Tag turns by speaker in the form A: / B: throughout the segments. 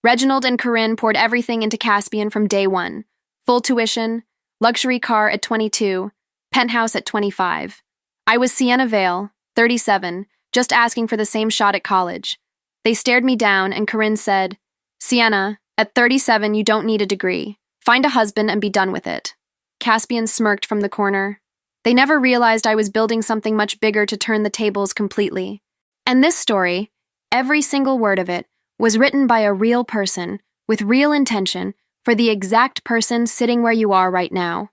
A: Reginald and Corinne poured everything into Caspian from day one. Full tuition, luxury car at 22, penthouse at 25. I was Sienna Vale, 37, just asking for the same shot at college. They stared me down and Corinne said, "Sienna, at 37 you don't need a degree. Find a husband and be done with it." Caspian smirked from the corner. They never realized I was building something much bigger to turn the tables completely. And this story, every single word of it, was written by a real person, with real intention, for the exact person sitting where you are right now.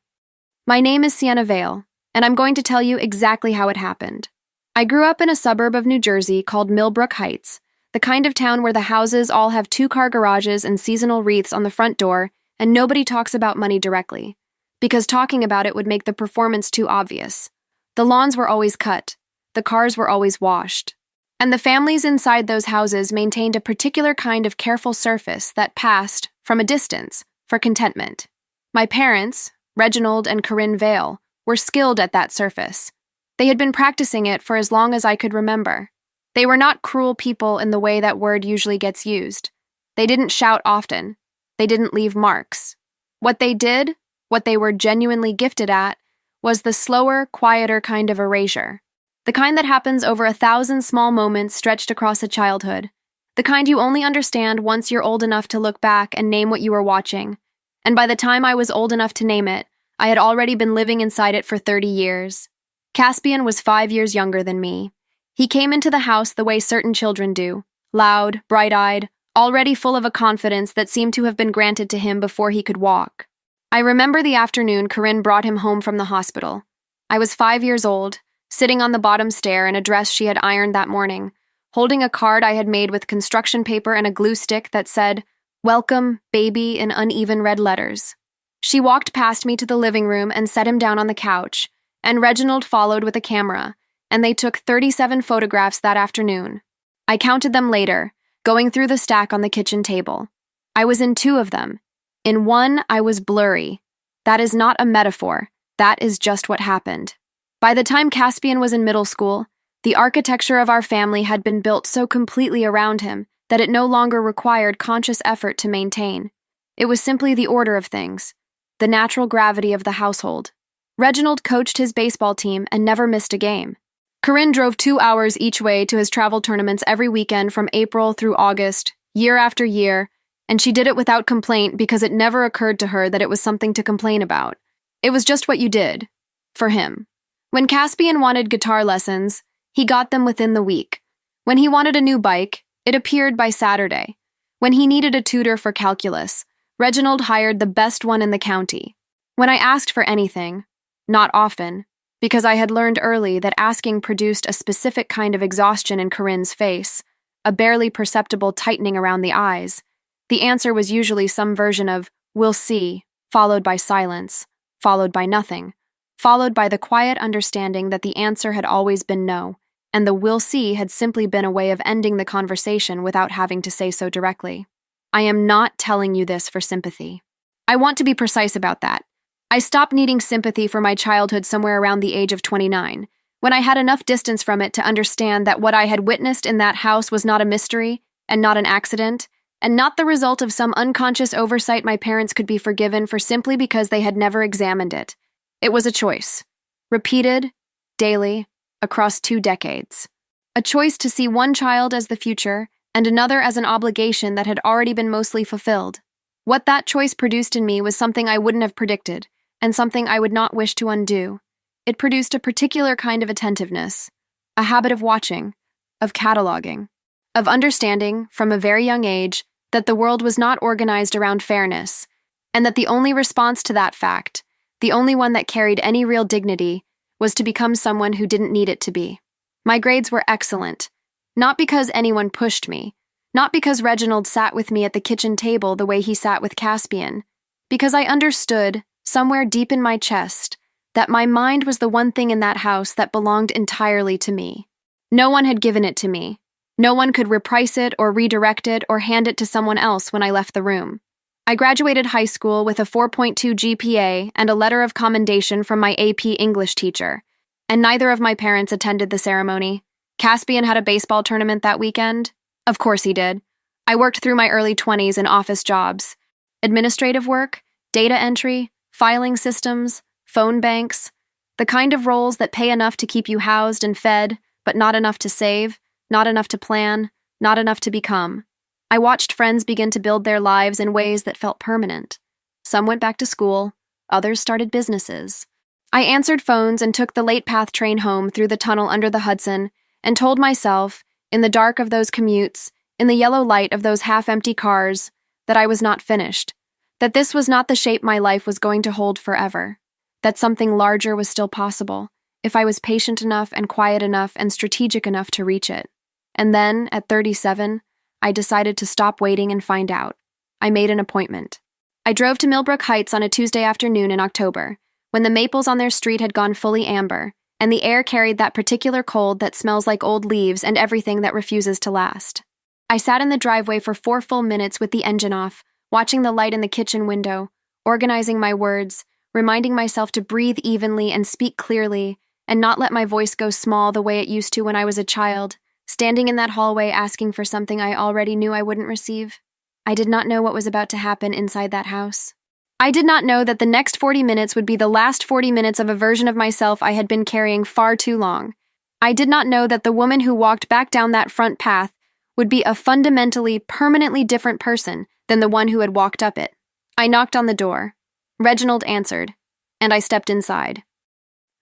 A: My name is Sienna Vale, and I'm going to tell you exactly how it happened. I grew up in a suburb of New Jersey called Millbrook Heights, the kind of town where the houses all have two-car garages and seasonal wreaths on the front door, and nobody talks about money directly, because talking about it would make the performance too obvious. The lawns were always cut, the cars were always washed, and the families inside those houses maintained a particular kind of careful surface that passed, from a distance, for contentment. My parents, Reginald and Corinne Vale, were skilled at that surface. They had been practicing it for as long as I could remember. They were not cruel people in the way that word usually gets used. They didn't shout often. They didn't leave marks. What they did, what they were genuinely gifted at, was the slower, quieter kind of erasure. The kind that happens over 1,000 small moments stretched across a childhood. The kind you only understand once you're old enough to look back and name what you were watching. And by the time I was old enough to name it, I had already been living inside it for 30 years. Caspian was 5 years younger than me. He came into the house the way certain children do, loud, bright-eyed, already full of a confidence that seemed to have been granted to him before he could walk. I remember the afternoon Corinne brought him home from the hospital. I was 5 years old, sitting on the bottom stair in a dress she had ironed that morning, holding a card I had made with construction paper and a glue stick that said, "Welcome, baby," in uneven red letters. She walked past me to the living room and set him down on the couch, and Reginald followed with a camera, and they took 37 photographs that afternoon. I counted them later, going through the stack on the kitchen table. I was in 2 of them. In one, I was blurry. That is not a metaphor. That is just what happened. By the time Caspian was in middle school, the architecture of our family had been built so completely around him that it no longer required conscious effort to maintain. It was simply the order of things, the natural gravity of the household. Reginald coached his baseball team and never missed a game. Corinne drove 2 hours each way to his travel tournaments every weekend from April through August, year after year, and she did it without complaint because it never occurred to her that it was something to complain about. It was just what you did. For him. When Caspian wanted guitar lessons, he got them within the week. When he wanted a new bike, it appeared by Saturday. When he needed a tutor for calculus, Reginald hired the best one in the county. When I asked for anything, not often, because I had learned early that asking produced a specific kind of exhaustion in Corinne's face, a barely perceptible tightening around the eyes, the answer was usually some version of, "We'll see," followed by silence, followed by nothing, followed by the quiet understanding that the answer had always been no, and the "we'll see" had simply been a way of ending the conversation without having to say so directly. I am not telling you this for sympathy. I want to be precise about that. I stopped needing sympathy for my childhood somewhere around the age of 29, when I had enough distance from it to understand that what I had witnessed in that house was not a mystery, and not an accident, and not the result of some unconscious oversight my parents could be forgiven for simply because they had never examined it. It was a choice, repeated, daily, across 2 decades. A choice to see one child as the future and another as an obligation that had already been mostly fulfilled. What that choice produced in me was something I wouldn't have predicted, and something I would not wish to undo. It produced a particular kind of attentiveness, a habit of watching, of cataloging, of understanding, from a very young age, that the world was not organized around fairness, and that the only response to that fact, the only one that carried any real dignity, was to become someone who didn't need it to be. My grades were excellent, not because anyone pushed me, not because Reginald sat with me at the kitchen table the way he sat with Caspian, because I understood, somewhere deep in my chest, that my mind was the one thing in that house that belonged entirely to me. No one had given it to me. No one could reprice it or redirect it or hand it to someone else when I left the room. I graduated high school with a 4.2 GPA and a letter of commendation from my AP English teacher, and neither of my parents attended the ceremony. Caspian had a baseball tournament that weekend. Of course he did. I worked through my early 20s in office jobs, administrative work, data entry, filing systems, phone banks, the kind of roles that pay enough to keep you housed and fed, but not enough to save, not enough to plan, not enough to become. I watched friends begin to build their lives in ways that felt permanent. Some went back to school, others started businesses. I answered phones and took the late path train home through the tunnel under the Hudson and told myself, in the dark of those commutes, in the yellow light of those half-empty cars, that I was not finished, that this was not the shape my life was going to hold forever, that something larger was still possible, if I was patient enough and quiet enough and strategic enough to reach it. And then, at 37, I decided to stop waiting and find out. I made an appointment. I drove to Millbrook Heights on a Tuesday afternoon in October, when the maples on their street had gone fully amber, and the air carried that particular cold that smells like old leaves and everything that refuses to last. I sat in the driveway for 4 full minutes with the engine off, watching the light in the kitchen window, organizing my words, reminding myself to breathe evenly and speak clearly, and not let my voice go small the way it used to when I was a child, standing in that hallway asking for something I already knew I wouldn't receive. I did not know what was about to happen inside that house. I did not know that the next 40 minutes would be the last 40 minutes of a version of myself I had been carrying far too long. I did not know that the woman who walked back down that front path would be a fundamentally, permanently different person than the one who had walked up it. I knocked on the door. Reginald answered, and I stepped inside.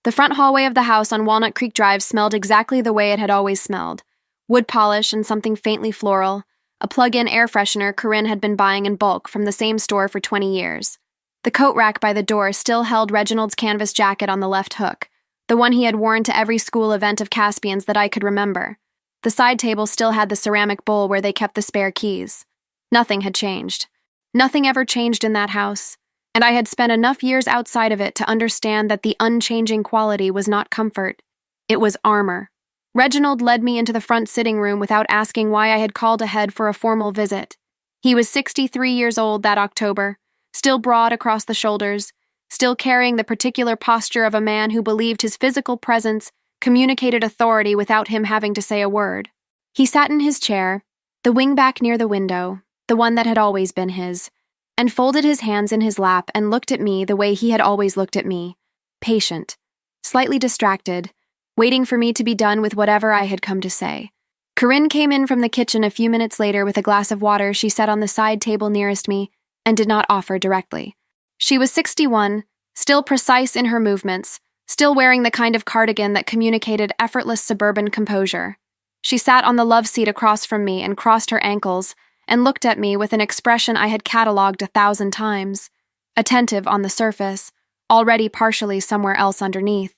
A: The front hallway of the house on Walnut Creek Drive smelled exactly the way it had always smelled. Wood polish and something faintly floral, a plug-in air freshener Corinne had been buying in bulk from the same store for 20 years. The coat rack by the door still held Reginald's canvas jacket on the left hook, the one he had worn to every school event of Caspian's that I could remember. The side table still had the ceramic bowl where they kept the spare keys. Nothing had changed. Nothing ever changed in that house, and I had spent enough years outside of it to understand that the unchanging quality was not comfort. It was armor. Reginald led me into the front sitting room without asking why I had called ahead for a formal visit. He was 63 years old that October, still broad across the shoulders, still carrying the particular posture of a man who believed his physical presence communicated authority without him having to say a word. He sat in his chair, the wingback near the window, the one that had always been his, and folded his hands in his lap and looked at me the way he had always looked at me, patient, slightly distracted, waiting for me to be done with whatever I had come to say. Corinne came in from the kitchen a few minutes later with a glass of water she set on the side table nearest me and did not offer directly. She was 61, still precise in her movements, still wearing the kind of cardigan that communicated effortless suburban composure. She sat on the love seat across from me and crossed her ankles and looked at me with an expression I had catalogued 1,000 times, attentive on the surface, already partially somewhere else underneath.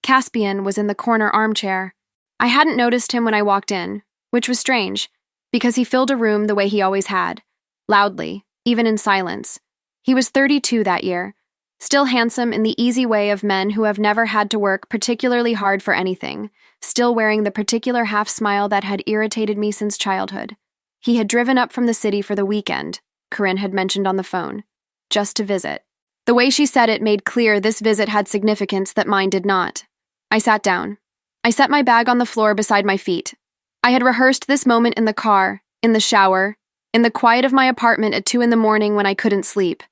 A: Caspian was in the corner armchair. I hadn't noticed him when I walked in, which was strange, because he filled a room the way he always had, loudly, even in silence. He was 32 that year, still handsome in the easy way of men who have never had to work particularly hard for anything, still wearing the particular half-smile that had irritated me since childhood. He had driven up from the city for the weekend, Corinne had mentioned on the phone, just to visit. The way she said it made clear this visit had significance that mine did not. I sat down. I set my bag on the floor beside my feet. I had rehearsed this moment in the car, in the shower, in the quiet of my apartment at 2 a.m. when I couldn't sleep.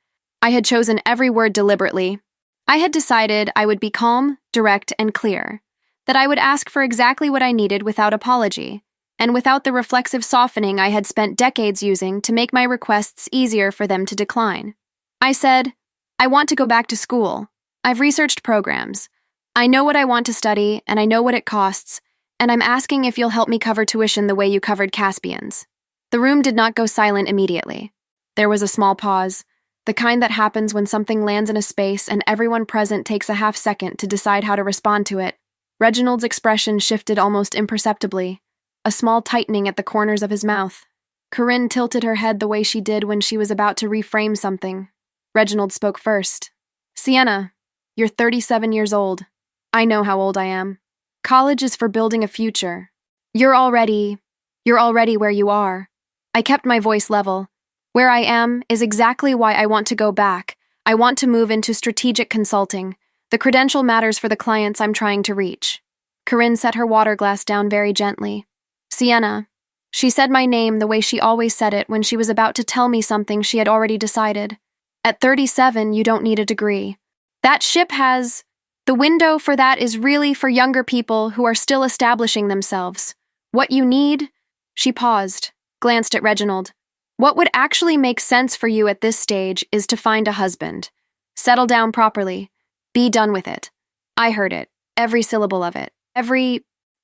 A: I had chosen every word deliberately. I had decided I would be calm, direct, and clear, that I would ask for exactly what I needed without apology, and without the reflexive softening I had spent decades using to make my requests easier for them to decline. I said, I want to go back to school. I've researched programs. I know what I want to study, and I know what it costs, and I'm asking if you'll help me cover tuition the way you covered Caspian's. The room did not go silent immediately. There was a small pause, the kind that happens when something lands in a space and everyone present takes a half-second to decide how to respond to it. Reginald's expression shifted almost imperceptibly, a small tightening at the corners of his mouth. Corinne tilted her head the way she did when she was about to reframe something. Reginald spoke first. Sienna, you're 37 years old. I know how old I am. College is for building a future. You're already where you are. I kept my voice level. Where I am is exactly why I want to go back. I want to move into strategic consulting. The credential matters for the clients I'm trying to reach. Corinne set her water glass down very gently. Sienna, She said my name the way she always said it when she was about to tell me something she had already decided. At 37, you don't need a degree. That ship has... The window for that is really for younger people who are still establishing themselves. What you need... She paused, glanced at Reginald. What would actually make sense for you at this stage is to find a husband. Settle down properly. Be done with it. I heard it. Every syllable of it.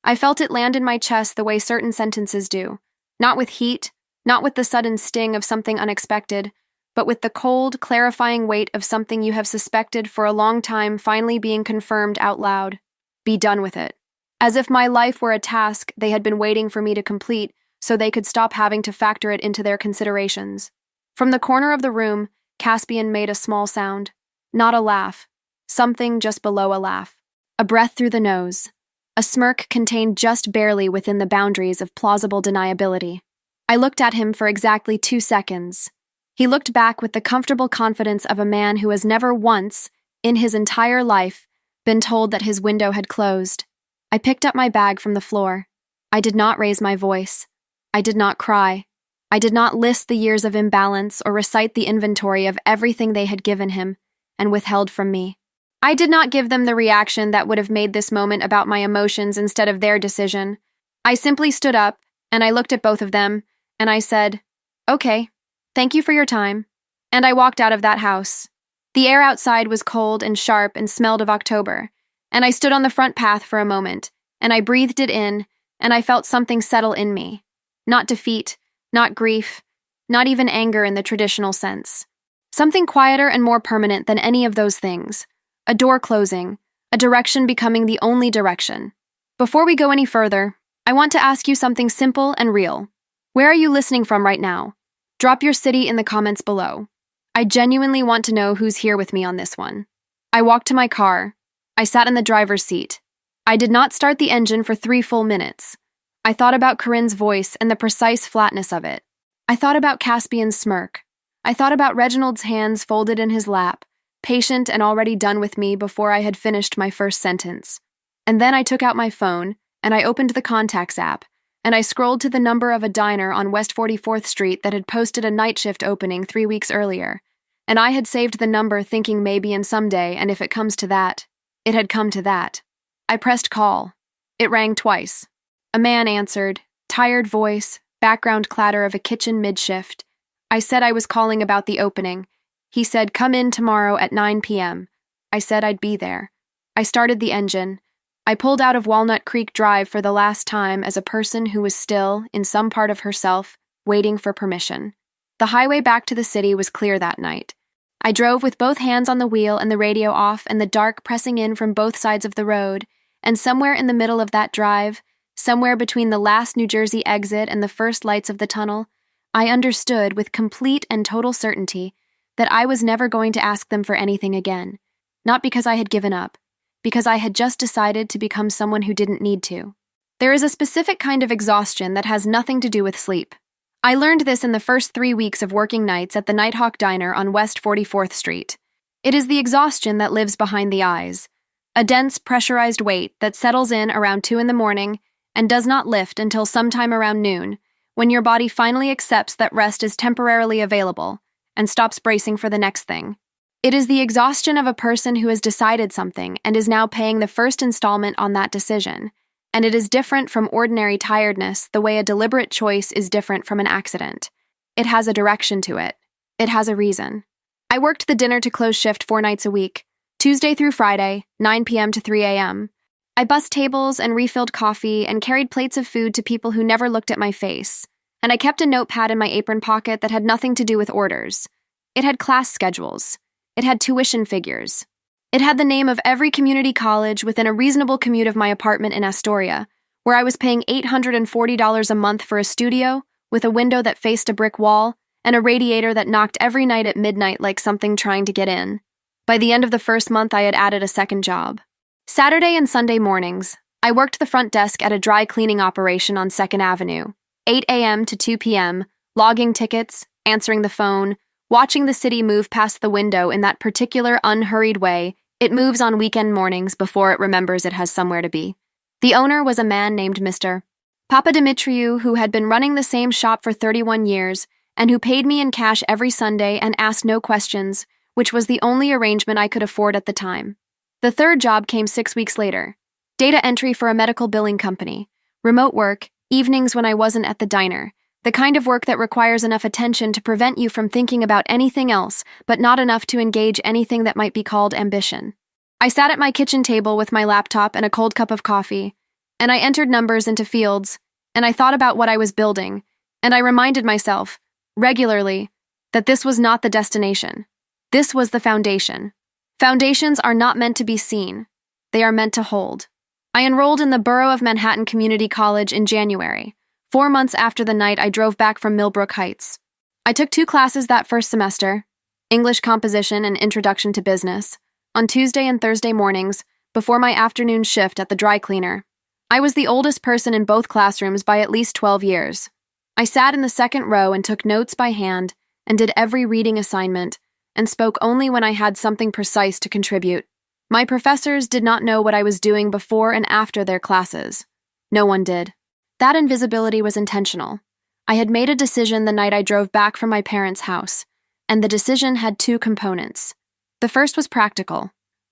A: I felt it land in my chest the way certain sentences do. Not with heat, not with the sudden sting of something unexpected, but with the cold, clarifying weight of something you have suspected for a long time finally being confirmed out loud. Be done with it. As if my life were a task they had been waiting for me to complete so they could stop having to factor it into their considerations. From the corner of the room, Caspian made a small sound. Not a laugh. Something just below a laugh. A breath through the nose. A smirk contained just barely within the boundaries of plausible deniability. I looked at him for exactly 2 seconds. He looked back with the comfortable confidence of a man who has never once, in his entire life, been told that his window had closed. I picked up my bag from the floor. I did not raise my voice. I did not cry. I did not list the years of imbalance or recite the inventory of everything they had given him and withheld from me. I did not give them the reaction that would have made this moment about my emotions instead of their decision. I simply stood up, and I looked at both of them, and I said, "Okay, thank you for your time." And I walked out of that house. The air outside was cold and sharp and smelled of October, and I stood on the front path for a moment, and I breathed it in, and I felt something settle in me. Not defeat, not grief, not even anger in the traditional sense. Something quieter and more permanent than any of those things. A door closing, a direction becoming the only direction. Before we go any further, I want to ask you something simple and real. Where are you listening from right now? Drop your city in the comments below. I genuinely want to know who's here with me on this one. I walked to my car. I sat in the driver's seat. I did not start the engine for 3 full minutes. I thought about Corinne's voice and the precise flatness of it. I thought about Caspian's smirk. I thought about Reginald's hands folded in his lap, patient and already done with me before I had finished my first sentence. And then I took out my phone, and I opened the Contacts app, and I scrolled to the number of a diner on West 44th Street that had posted a night shift opening 3 weeks earlier, and I had saved the number thinking maybe in someday, and if it comes to that, it had come to that. I pressed call. It rang twice. A man answered, tired voice, background clatter of a kitchen mid-shift. I said I was calling about the opening. He said, "Come in tomorrow at 9 p.m. I said I'd be there. I started the engine. I pulled out of Walnut Creek Drive for the last time as a person who was still, in some part of herself, waiting for permission. The highway back to the city was clear that night. I drove with both hands on the wheel and the radio off and the dark pressing in from both sides of the road, and somewhere in the middle of that drive, somewhere between the last New Jersey exit and the first lights of the tunnel, I understood with complete and total certainty that I was never going to ask them for anything again, not because I had given up, because I had just decided to become someone who didn't need to. There is a specific kind of exhaustion that has nothing to do with sleep. I learned this in the first 3 weeks of working nights at the Nighthawk Diner on West 44th Street. It is the exhaustion that lives behind the eyes, a dense, pressurized weight that settles in around 2 a.m. and does not lift until sometime around noon, when your body finally accepts that rest is temporarily available and stops bracing for the next thing. It is the exhaustion of a person who has decided something and is now paying the first installment on that decision, and it is different from ordinary tiredness the way a deliberate choice is different from an accident. It has a direction to it. It has a reason. I worked the dinner to close shift 4 nights a week, Tuesday through Friday, 9 p.m. to 3 a.m. I bussed tables and refilled coffee and carried plates of food to people who never looked at my face, and I kept a notepad in my apron pocket that had nothing to do with orders. It had class schedules. It had tuition figures. It had the name of every community college within a reasonable commute of my apartment in Astoria, where I was paying $840 a month for a studio with a window that faced a brick wall and a radiator that knocked every night at midnight like something trying to get in. By the end of the first month, I had added a second job. Saturday and Sunday mornings, I worked the front desk at a dry cleaning operation on 2nd Avenue, 8 a.m. to 2 p.m., logging tickets, answering the phone, watching the city move past the window in that particular unhurried way it moves on weekend mornings before it remembers it has somewhere to be. The owner was a man named Mr. Papa Dimitriou, who had been running the same shop for 31 years, and who paid me in cash every Sunday and asked no questions, which was the only arrangement I could afford at the time. The third job came 6 weeks later. Data entry for a medical billing company. Remote work, evenings when I wasn't at the diner. The kind of work that requires enough attention to prevent you from thinking about anything else, but not enough to engage anything that might be called ambition. I sat at my kitchen table with my laptop and a cold cup of coffee, and I entered numbers into fields, and I thought about what I was building, and I reminded myself, regularly, that this was not the destination. This was the foundation. Foundations are not meant to be seen. They are meant to hold. I enrolled in the Borough of Manhattan Community College in January, 4 months after the night I drove back from Millbrook Heights. I took 2 classes that first semester, English Composition and Introduction to Business, on Tuesday and Thursday mornings before my afternoon shift at the dry cleaner. I was the oldest person in both classrooms by at least 12 years. I sat in the second row and took notes by hand and did every reading assignment and spoke only when I had something precise to contribute. My professors did not know what I was doing before and after their classes. No one did. That invisibility was intentional. I had made a decision the night I drove back from my parents' house, and the decision had 2 components. The first was practical.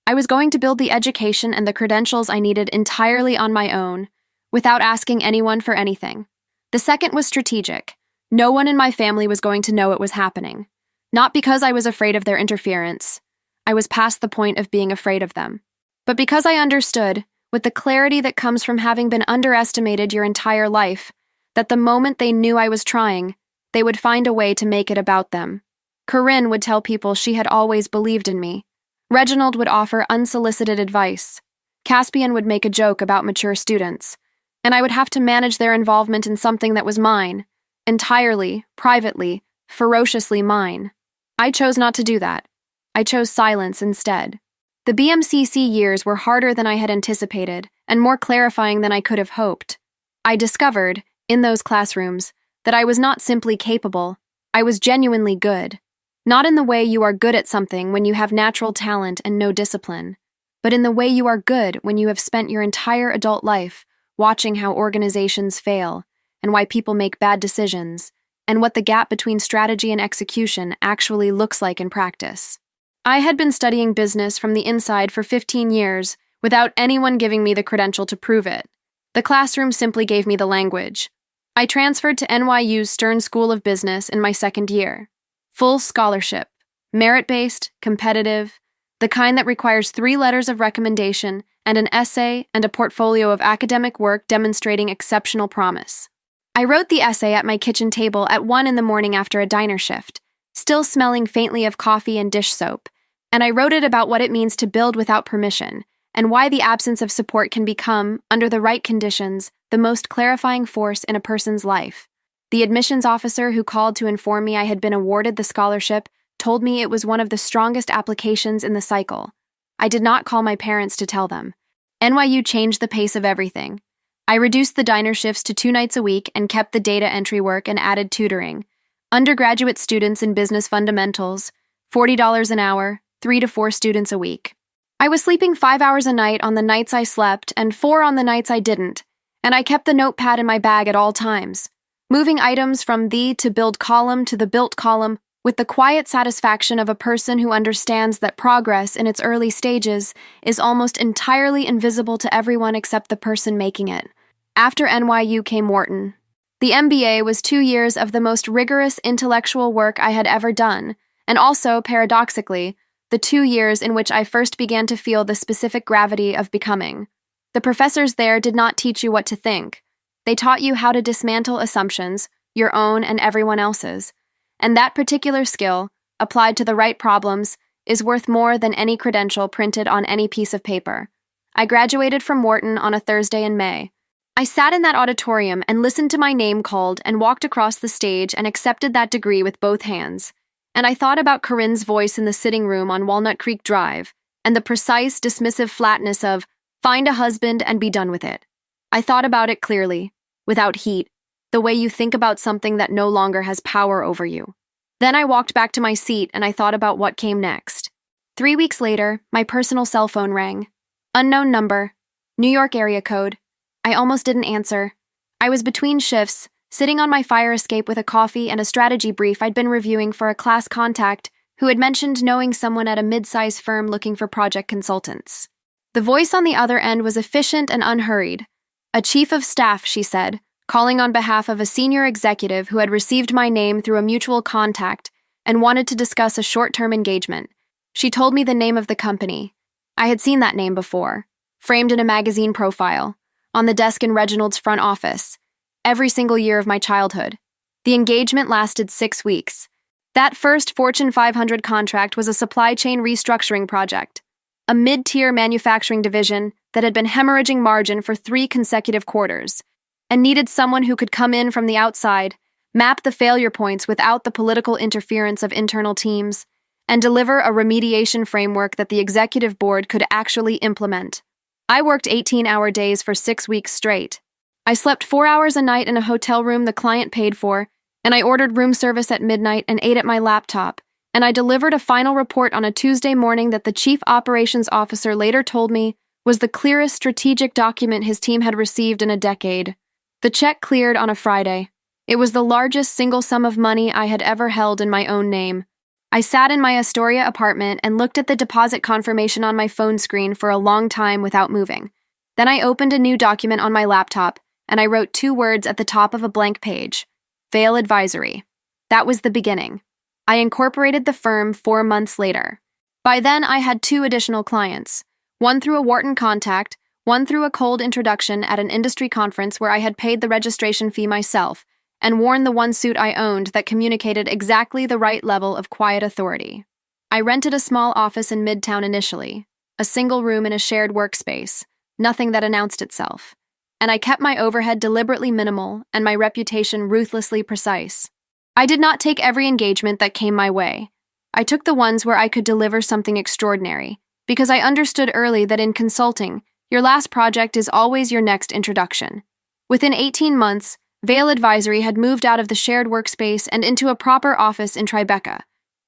A: I was going to build the education and the credentials I needed entirely on my own, without asking anyone for anything. The second was strategic. No one in my family was going to know it was happening. Not because I was afraid of their interference. I was past the point of being afraid of them. But because I understood, with the clarity that comes from having been underestimated your entire life, that the moment they knew I was trying, they would find a way to make it about them. Corinne would tell people she had always believed in me. Reginald would offer unsolicited advice. Caspian would make a joke about mature students, and I would have to manage their involvement in something that was mine, entirely, privately, ferociously mine. I chose not to do that. I chose silence instead. The BMCC years were harder than I had anticipated and more clarifying than I could have hoped. I discovered, in those classrooms, that I was not simply capable, I was genuinely good. Not in the way you are good at something when you have natural talent and no discipline, but in the way you are good when you have spent your entire adult life watching how organizations fail and why people make bad decisions, and what the gap between strategy and execution actually looks like in practice. I had been studying business from the inside for 15 years without anyone giving me the credential to prove it. The classroom simply gave me the language. I transferred to NYU's Stern School of Business in my second year. Full scholarship, merit-based, competitive, the kind that requires 3 letters of recommendation and an essay and a portfolio of academic work demonstrating exceptional promise. I wrote the essay at my kitchen table at 1 a.m. after a diner shift, still smelling faintly of coffee and dish soap, and I wrote it about what it means to build without permission, and why the absence of support can become, under the right conditions, the most clarifying force in a person's life. The admissions officer who called to inform me I had been awarded the scholarship told me it was one of the strongest applications in the cycle. I did not call my parents to tell them. NYU changed the pace of everything. I reduced the diner shifts to 2 nights a week and kept the data entry work and added tutoring. Undergraduate students in business fundamentals, $40 an hour, 3 to 4 students a week. I was sleeping 5 hours a night on the nights I slept and 4 on the nights I didn't, and I kept the notepad in my bag at all times, moving items from the to build column to the built column with the quiet satisfaction of a person who understands that progress in its early stages is almost entirely invisible to everyone except the person making it. After NYU came Wharton. The MBA was 2 years of the most rigorous intellectual work I had ever done, and also, paradoxically, the 2 years in which I first began to feel the specific gravity of becoming. The professors there did not teach you what to think. They taught you how to dismantle assumptions, your own and everyone else's. And that particular skill, applied to the right problems, is worth more than any credential printed on any piece of paper. I graduated from Wharton on a Thursday in May. I sat in that auditorium and listened to my name called and walked across the stage and accepted that degree with both hands. And I thought about Corinne's voice in the sitting room on Walnut Creek Drive, and the precise, dismissive flatness of, find a husband and be done with it. I thought about it clearly, without heat, the way you think about something that no longer has power over you. Then I walked back to my seat and I thought about what came next. 3 weeks later, my personal cell phone rang. Unknown number. New York area code. I almost didn't answer. I was between shifts, sitting on my fire escape with a coffee and a strategy brief I'd been reviewing for a class contact who had mentioned knowing someone at a mid-size firm looking for project consultants. The voice on the other end was efficient and unhurried. A chief of staff, she said, calling on behalf of a senior executive who had received my name through a mutual contact and wanted to discuss a short-term engagement. She told me the name of the company. I had seen that name before, framed in a magazine profile, on the desk in Reginald's front office, every single year of my childhood. The engagement lasted 6 weeks. That first Fortune 500 contract was a supply chain restructuring project, a mid-tier manufacturing division that had been hemorrhaging margin for 3 consecutive quarters, and needed someone who could come in from the outside, map the failure points without the political interference of internal teams, and deliver a remediation framework that the executive board could actually implement. I worked 18-hour days for 6 weeks straight. I slept 4 hours a night in a hotel room the client paid for, and I ordered room service at midnight and ate at my laptop, and I delivered a final report on a Tuesday morning that the chief operations officer later told me was the clearest strategic document his team had received in a decade. The check cleared on a Friday. It was the largest single sum of money I had ever held in my own name. I sat in my Astoria apartment and looked at the deposit confirmation on my phone screen for a long time without moving. Then I opened a new document on my laptop, and I wrote 2 words at the top of a blank page: Vail Advisory. That was the beginning. I incorporated the firm 4 months later. By then, I had 2 additional clients, one through a Wharton contact, one through a cold introduction at an industry conference where I had paid the registration fee myself and worn the one suit I owned that communicated exactly the right level of quiet authority. I rented a small office in Midtown initially, a single room in a shared workspace, nothing that announced itself, and I kept my overhead deliberately minimal and my reputation ruthlessly precise. I did not take every engagement that came my way. I took the ones where I could deliver something extraordinary, because I understood early that in consulting, your last project is always your next introduction. Within 18 months, Vail Advisory had moved out of the shared workspace and into a proper office in Tribeca.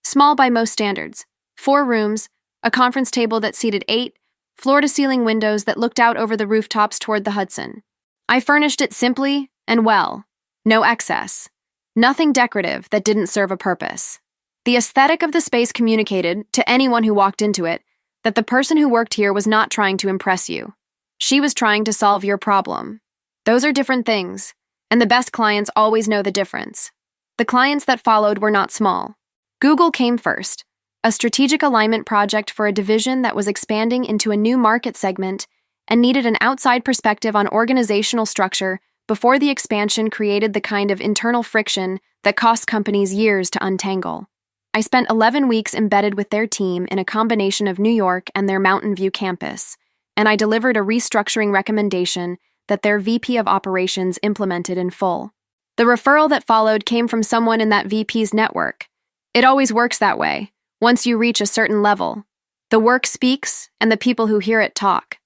A: Small by most standards, 4 rooms, a conference table that seated 8, floor-to-ceiling windows that looked out over the rooftops toward the Hudson. I furnished it simply and well, no excess. Nothing decorative that didn't serve a purpose. The aesthetic of the space communicated, to anyone who walked into it, that the person who worked here was not trying to impress you. She was trying to solve your problem. Those are different things, and the best clients always know the difference. The clients that followed were not small. Google came first, a strategic alignment project for a division that was expanding into a new market segment and needed an outside perspective on organizational structure before the expansion created the kind of internal friction that cost companies years to untangle. I spent 11 weeks embedded with their team in a combination of New York and their Mountain View campus, and I delivered a restructuring recommendation that their VP of operations implemented in full. The referral that followed came from someone in that VP's network. It always works that way. Once you reach a certain level, the work speaks and the people who hear it talk.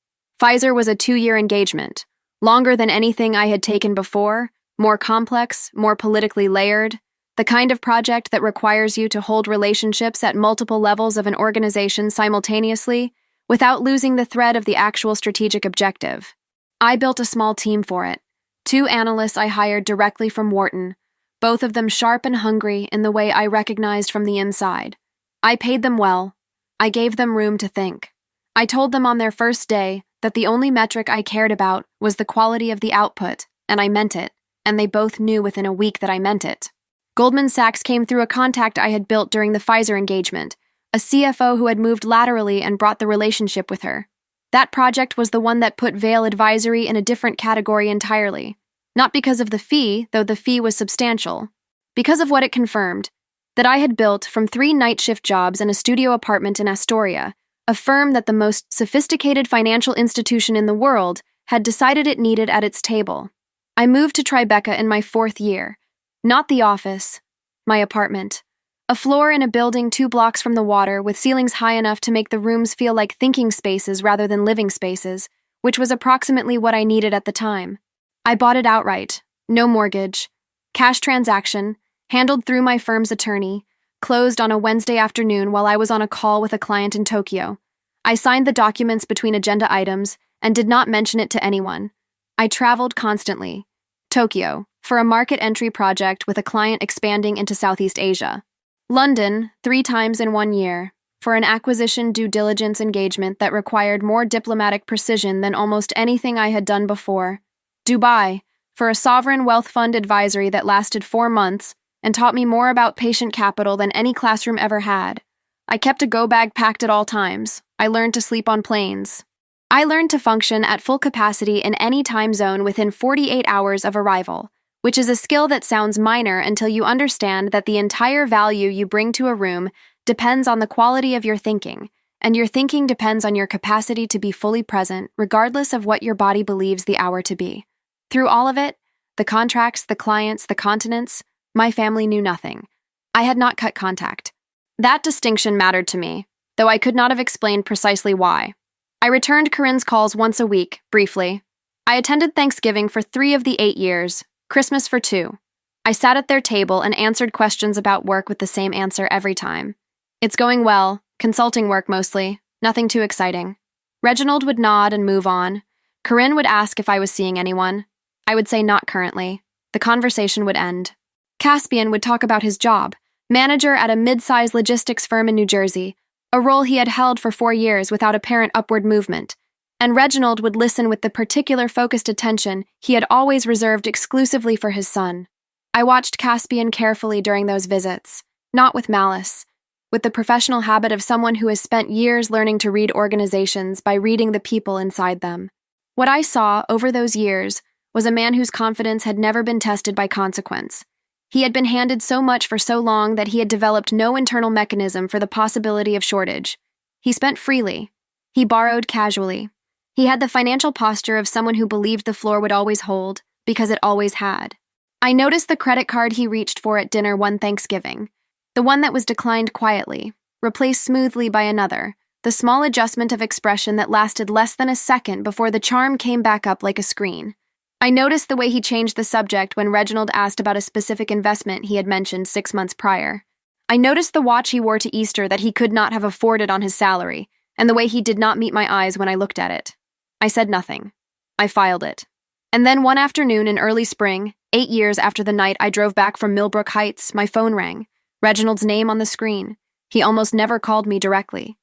A: Pfizer was a 2-year engagement, longer than anything I had taken before, more complex, more politically layered, the kind of project that requires you to hold relationships at multiple levels of an organization simultaneously without losing the thread of the actual strategic objective. I built a small team for it. 2 analysts I hired directly from Wharton, both of them sharp and hungry in the way I recognized from the inside. I paid them well. I gave them room to think. I told them on their first day that the only metric I cared about was the quality of the output, and I meant it, and they both knew within a week that I meant it. Goldman Sachs came through a contact I had built during the Pfizer engagement, a CFO who had moved laterally and brought the relationship with her. That project was the one that put Vail Advisory in a different category entirely. Not because of the fee, though the fee was substantial. Because of what it confirmed, that I had built from 3 night shift jobs and a studio apartment in Astoria, a firm that the most sophisticated financial institution in the world had decided it needed at its table. I moved to Tribeca in my 4th year. Not the office, my apartment. A floor in a building 2 blocks from the water with ceilings high enough to make the rooms feel like thinking spaces rather than living spaces, which was approximately what I needed at the time. I bought it outright, no mortgage, cash transaction, handled through my firm's attorney, closed on a Wednesday afternoon while I was on a call with a client in Tokyo. I signed the documents between agenda items and did not mention it to anyone. I traveled constantly. Tokyo, for a market entry project with a client expanding into Southeast Asia. London, 3 times in 1 year, for an acquisition due diligence engagement that required more diplomatic precision than almost anything I had done before. Dubai, for a sovereign wealth fund advisory that lasted 4 months and taught me more about patient capital than any classroom ever had. I kept a go bag packed at all times. I learned to sleep on planes. I learned to function at full capacity in any time zone within 48 hours of arrival, which is a skill that sounds minor until you understand that the entire value you bring to a room depends on the quality of your thinking, and your thinking depends on your capacity to be fully present, regardless of what your body believes the hour to be. Through all of it, the contracts, the clients, the continents, my family knew nothing. I had not cut contact. That distinction mattered to me, though I could not have explained precisely why. I returned Corinne's calls once a week, briefly. I attended Thanksgiving for 3 of the 8 years, Christmas for 2. I sat at their table and answered questions about work with the same answer every time. It's going well, consulting work mostly, nothing too exciting. Reginald would nod and move on. Corinne would ask if I was seeing anyone. I would say not currently. The conversation would end. Caspian would talk about his job, manager at a mid-sized logistics firm in New Jersey, a role he had held for 4 years without apparent upward movement, and Reginald would listen with the particular focused attention he had always reserved exclusively for his son. I watched Caspian carefully during those visits, not with malice, with the professional habit of someone who has spent years learning to read organizations by reading the people inside them. What I saw over those years was a man whose confidence had never been tested by consequence. He had been handed so much for so long that he had developed no internal mechanism for the possibility of shortage. He spent freely. He borrowed casually. He had the financial posture of someone who believed the floor would always hold, because it always had. I noticed the credit card he reached for at dinner one Thanksgiving, the one that was declined quietly, replaced smoothly by another, the small adjustment of expression that lasted less than a second before the charm came back up like a screen. I noticed the way he changed the subject when Reginald asked about a specific investment he had mentioned 6 months prior. I noticed the watch he wore to Easter that he could not have afforded on his salary, and the way he did not meet my eyes when I looked at it. I said nothing. I filed it. And then one afternoon in early spring, 8 years after the night I drove back from Millbrook Heights, my phone rang. Reginald's name on the screen. He almost never called me directly.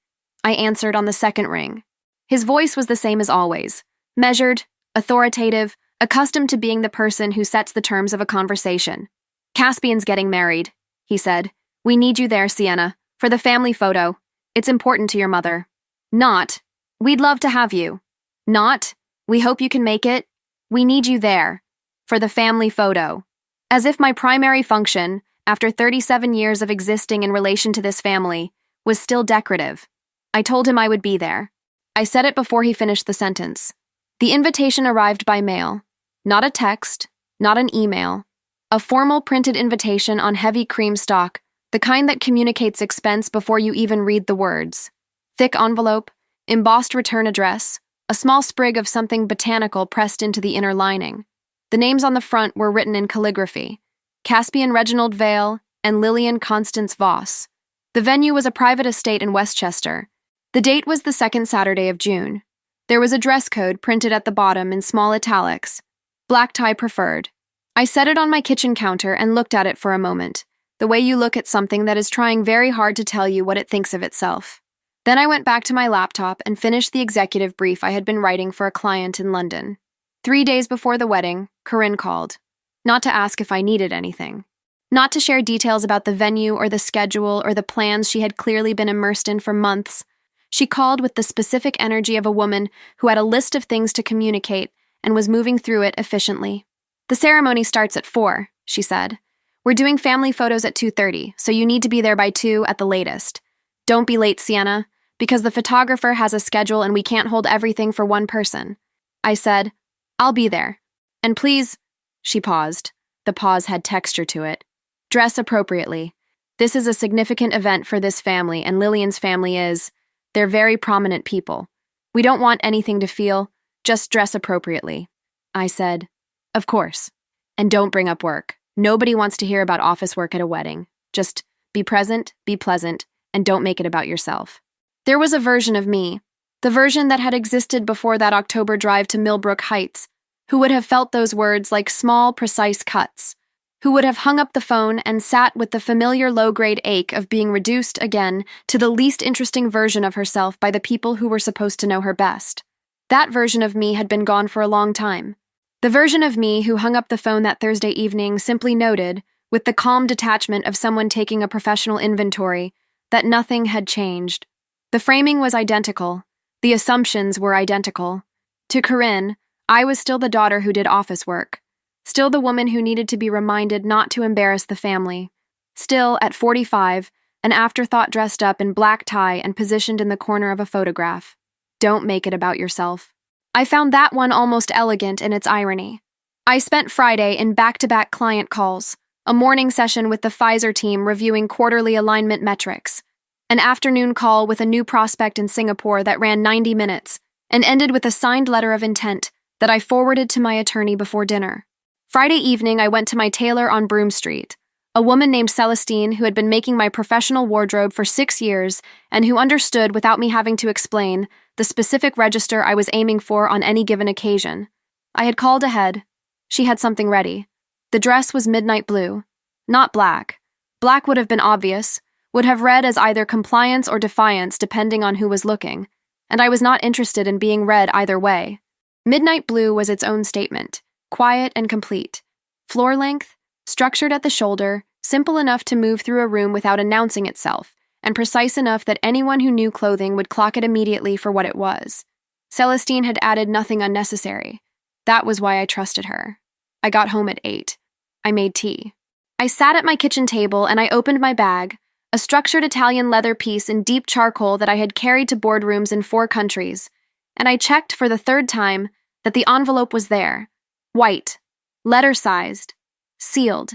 A: I answered on the second ring. His voice was the same as always, measured, authoritative, accustomed to being the person who sets the terms of a conversation. "Caspian's getting married," he said. "We need you there, Sienna, for the family photo. It's important to your mother." Not, "We'd love to have you." Not, "We hope you can make it." "We need you there, for the family photo." As if my primary function, after 37 years of existing in relation to this family, was still decorative. I told him I would be there. I said it before he finished the sentence. The invitation arrived by mail. Not a text, not an email. A formal printed invitation on heavy cream stock, the kind that communicates expense before you even read the words. Thick envelope, embossed return address, a small sprig of something botanical pressed into the inner lining. The names on the front were written in calligraphy: Caspian Reginald Vale and Lillian Constance Voss. The venue was a private estate in Westchester. The date was the 2nd Saturday of June. There was a dress code printed at the bottom in small italics. Black tie preferred. I set it on my kitchen counter and looked at it for a moment, the way you look at something that is trying very hard to tell you what it thinks of itself. Then I went back to my laptop and finished the executive brief I had been writing for a client in London. 3 days before the wedding, Corinne called. Not to ask if I needed anything. Not to share details about the venue or the schedule or the plans she had clearly been immersed in for months. She called with the specific energy of a woman who had a list of things to communicate and was moving through it efficiently. "The ceremony starts at 4, she said. "We're doing family photos at 2:30, so you need to be there by 2 at the latest. Don't be late, Sienna, because the photographer has a schedule and we can't hold everything for one person." I said, "I'll be there. And please," she paused. The pause had texture to it. "Dress appropriately. This is a significant event for this family, and Lillian's family is. They're very prominent people. We don't want anything to feel. Just dress appropriately." I said, "Of course. And don't bring up work. Nobody wants to hear about office work at a wedding. Just be present, be pleasant, and don't make it about yourself." There was a version of me, the version that had existed before that October drive to Millbrook Heights, who would have felt those words like small, precise cuts, who would have hung up the phone and sat with the familiar low-grade ache of being reduced again to the least interesting version of herself by the people who were supposed to know her best. That version of me had been gone for a long time. The version of me who hung up the phone that Thursday evening simply noted, with the calm detachment of someone taking a professional inventory, that nothing had changed. The framing was identical. The assumptions were identical. To Corinne, I was still the daughter who did office work. Still the woman who needed to be reminded not to embarrass the family. Still, at 45, an afterthought dressed up in black tie and positioned in the corner of a photograph. Don't make it about yourself. I found that one almost elegant in its irony. I spent Friday in back-to-back client calls, a morning session with the Pfizer team reviewing quarterly alignment metrics, an afternoon call with a new prospect in Singapore that ran 90 minutes and ended with a signed letter of intent that I forwarded to my attorney before dinner. Friday evening, I went to my tailor on Broome Street, a woman named Celestine who had been making my professional wardrobe for 6 years and who understood, without me having to explain, the specific register I was aiming for on any given occasion. I had called ahead. She had something ready. The dress was midnight blue, not black. Black would have been obvious, would have read as either compliance or defiance depending on who was looking, and I was not interested in being read either way. Midnight blue was its own statement. Quiet and complete. Floor length, structured at the shoulder, simple enough to move through a room without announcing itself, and precise enough that anyone who knew clothing would clock it immediately for what it was. Celestine had added nothing unnecessary. That was why I trusted her. I got home at 8. I made tea. I sat at my kitchen table and I opened my bag, a structured Italian leather piece in deep charcoal that I had carried to boardrooms in 4 countries, and I checked for the 3rd time that the envelope was there. White, letter-sized, sealed.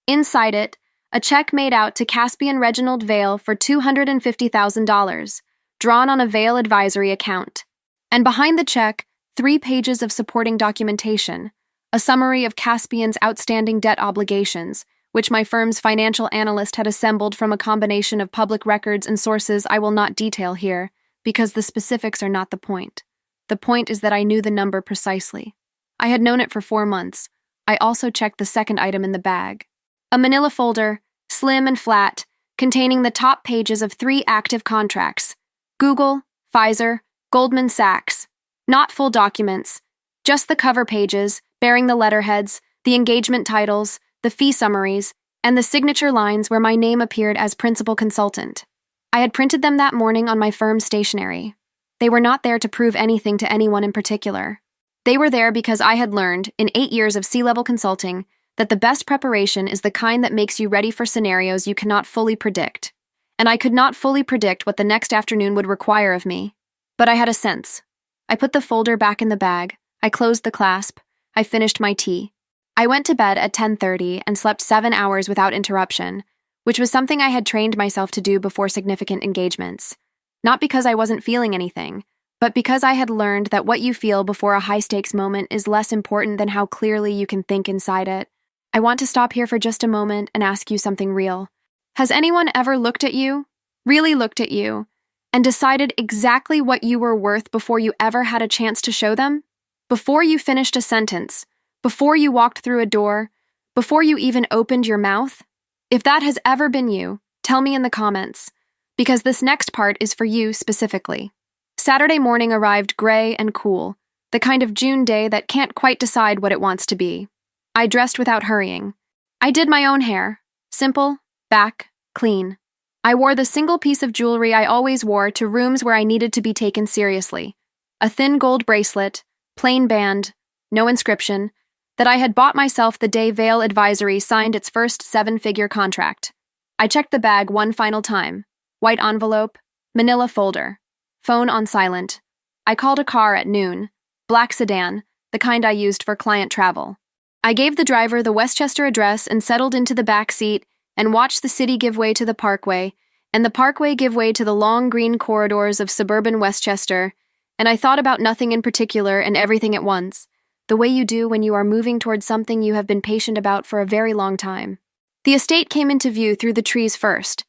A: Inside it, a check made out to Caspian Reginald Vale for $250,000, drawn on a Vale advisory account. And behind the check, 3 pages of supporting documentation, a summary of Caspian's outstanding debt obligations, which my firm's financial analyst had assembled from a combination of public records and sources I will not detail here, because the specifics are not the point. The point is that I knew the number precisely. I had known it for 4 months. I also checked the second item in the bag. A manila folder, slim and flat, containing the top pages of 3 active contracts. Google, Pfizer, Goldman Sachs. Not full documents, just the cover pages, bearing the letterheads, the engagement titles, the fee summaries, and the signature lines where my name appeared as principal consultant. I had printed them that morning on my firm's stationery. They were not there to prove anything to anyone in particular. They were there because I had learned, in 8 years of C-level consulting, that the best preparation is the kind that makes you ready for scenarios you cannot fully predict. And I could not fully predict what the next afternoon would require of me. But I had a sense. I put the folder back in the bag. I closed the clasp. I finished my tea. I went to bed at 10:30 and slept 7 hours without interruption, which was something I had trained myself to do before significant engagements. Not because I wasn't feeling anything, but because I had learned that what you feel before a high-stakes moment is less important than how clearly you can think inside it. I want to stop here for just a moment and ask you something real. Has anyone ever looked at you, really looked at you, and decided exactly what you were worth before you ever had a chance to show them? Before you finished a sentence, before you walked through a door, before you even opened your mouth? If that has ever been you, tell me in the comments, because this next part is for you specifically. Saturday morning arrived gray and cool, the kind of June day that can't quite decide what it wants to be. I dressed without hurrying. I did my own hair. Simple, back, clean. I wore the single piece of jewelry I always wore to rooms where I needed to be taken seriously. A thin gold bracelet, plain band, no inscription, that I had bought myself the day Vale Advisory signed its first 7-figure contract. I checked the bag one final time. White envelope, manila folder. Phone on silent. I called a car at noon. Black sedan, the kind I used for client travel. I gave the driver the Westchester address and settled into the back seat and watched the city give way to the parkway, and the parkway give way to the long green corridors of suburban Westchester, and I thought about nothing in particular and everything at once, the way you do when you are moving towards something you have been patient about for a very long time. The estate came into view through the trees first.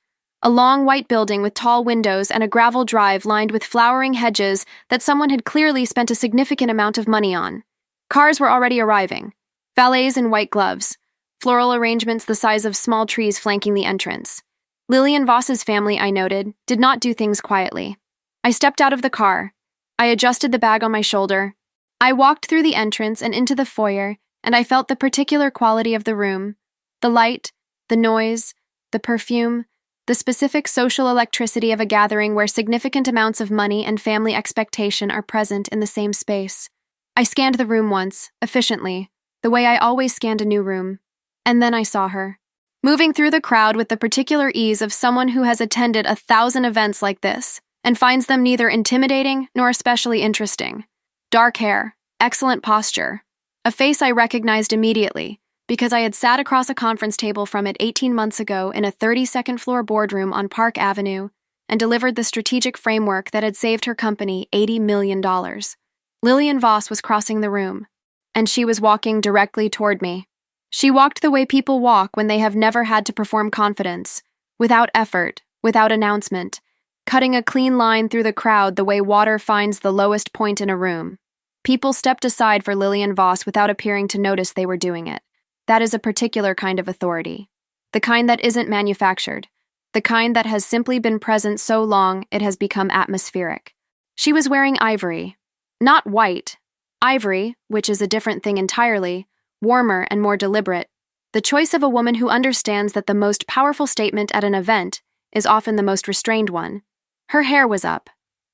A: A long white building with tall windows and a gravel drive lined with flowering hedges that someone had clearly spent a significant amount of money on. Cars were already arriving. Valets in white gloves. Floral arrangements the size of small trees flanking the entrance. Lillian Voss's family, I noted, did not do things quietly. I stepped out of the car. I adjusted the bag on my shoulder. I walked through the entrance and into the foyer, and I felt the particular quality of the room. The light, the noise, the perfume, the specific social electricity of a gathering where significant amounts of money and family expectation are present in the same space. I scanned the room once, efficiently, the way I always scanned a new room. And then I saw her, moving through the crowd with the particular ease of someone who has attended 1,000 events like this and finds them neither intimidating nor especially interesting. Dark hair, excellent posture, a face I recognized immediately because I had sat across a conference table from it 18 months ago in a 32nd floor boardroom on Park Avenue and delivered the strategic framework that had saved her company $80 million. Lillian Voss was crossing the room, and she was walking directly toward me. She walked the way people walk when they have never had to perform confidence, without effort, without announcement, cutting a clean line through the crowd the way water finds the lowest point in a room. People stepped aside for Lillian Voss without appearing to notice they were doing it. That is a particular kind of authority. The kind that isn't manufactured. The kind that has simply been present so long it has become atmospheric. She was wearing ivory. Not white. Ivory, which is a different thing entirely, warmer and more deliberate. The choice of a woman who understands that the most powerful statement at an event is often the most restrained one. Her hair was up.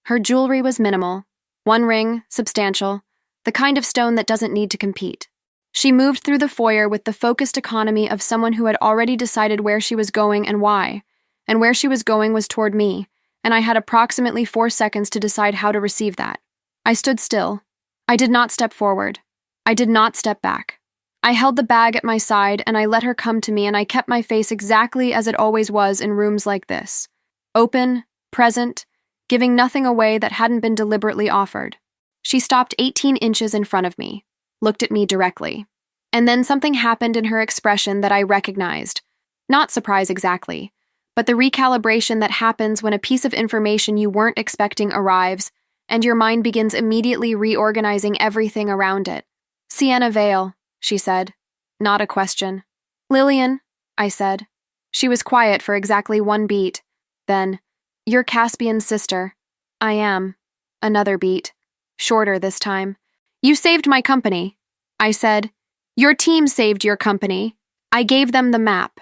A: Her jewelry was minimal. One ring, substantial, the kind of stone that doesn't need to compete. She moved through the foyer with the focused economy of someone who had already decided where she was going and why, and where she was going was toward me, and I had approximately 4 seconds to decide how to receive that. I stood still. I did not step forward. I did not step back. I held the bag at my side and I let her come to me, and I kept my face exactly as it always was in rooms like this. Open, present, giving nothing away that hadn't been deliberately offered. She stopped 18 inches in front of me, looked at me directly. And then something happened in her expression that I recognized. Not surprise exactly, but the recalibration that happens when a piece of information you weren't expecting arrives, and your mind begins immediately reorganizing everything around it. Sienna Vale, she said. Not a question. Lillian, I said. She was quiet for exactly 1 beat. Then, you're Caspian's sister. I am. Another beat. Shorter this time. You saved my company. I said. Your team saved your company. I gave them the map.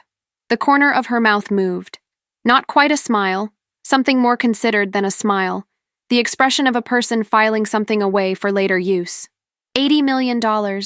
A: The corner of her mouth moved. Not quite a smile, something more considered than a smile. The expression of a person filing something away for later use. $80 million,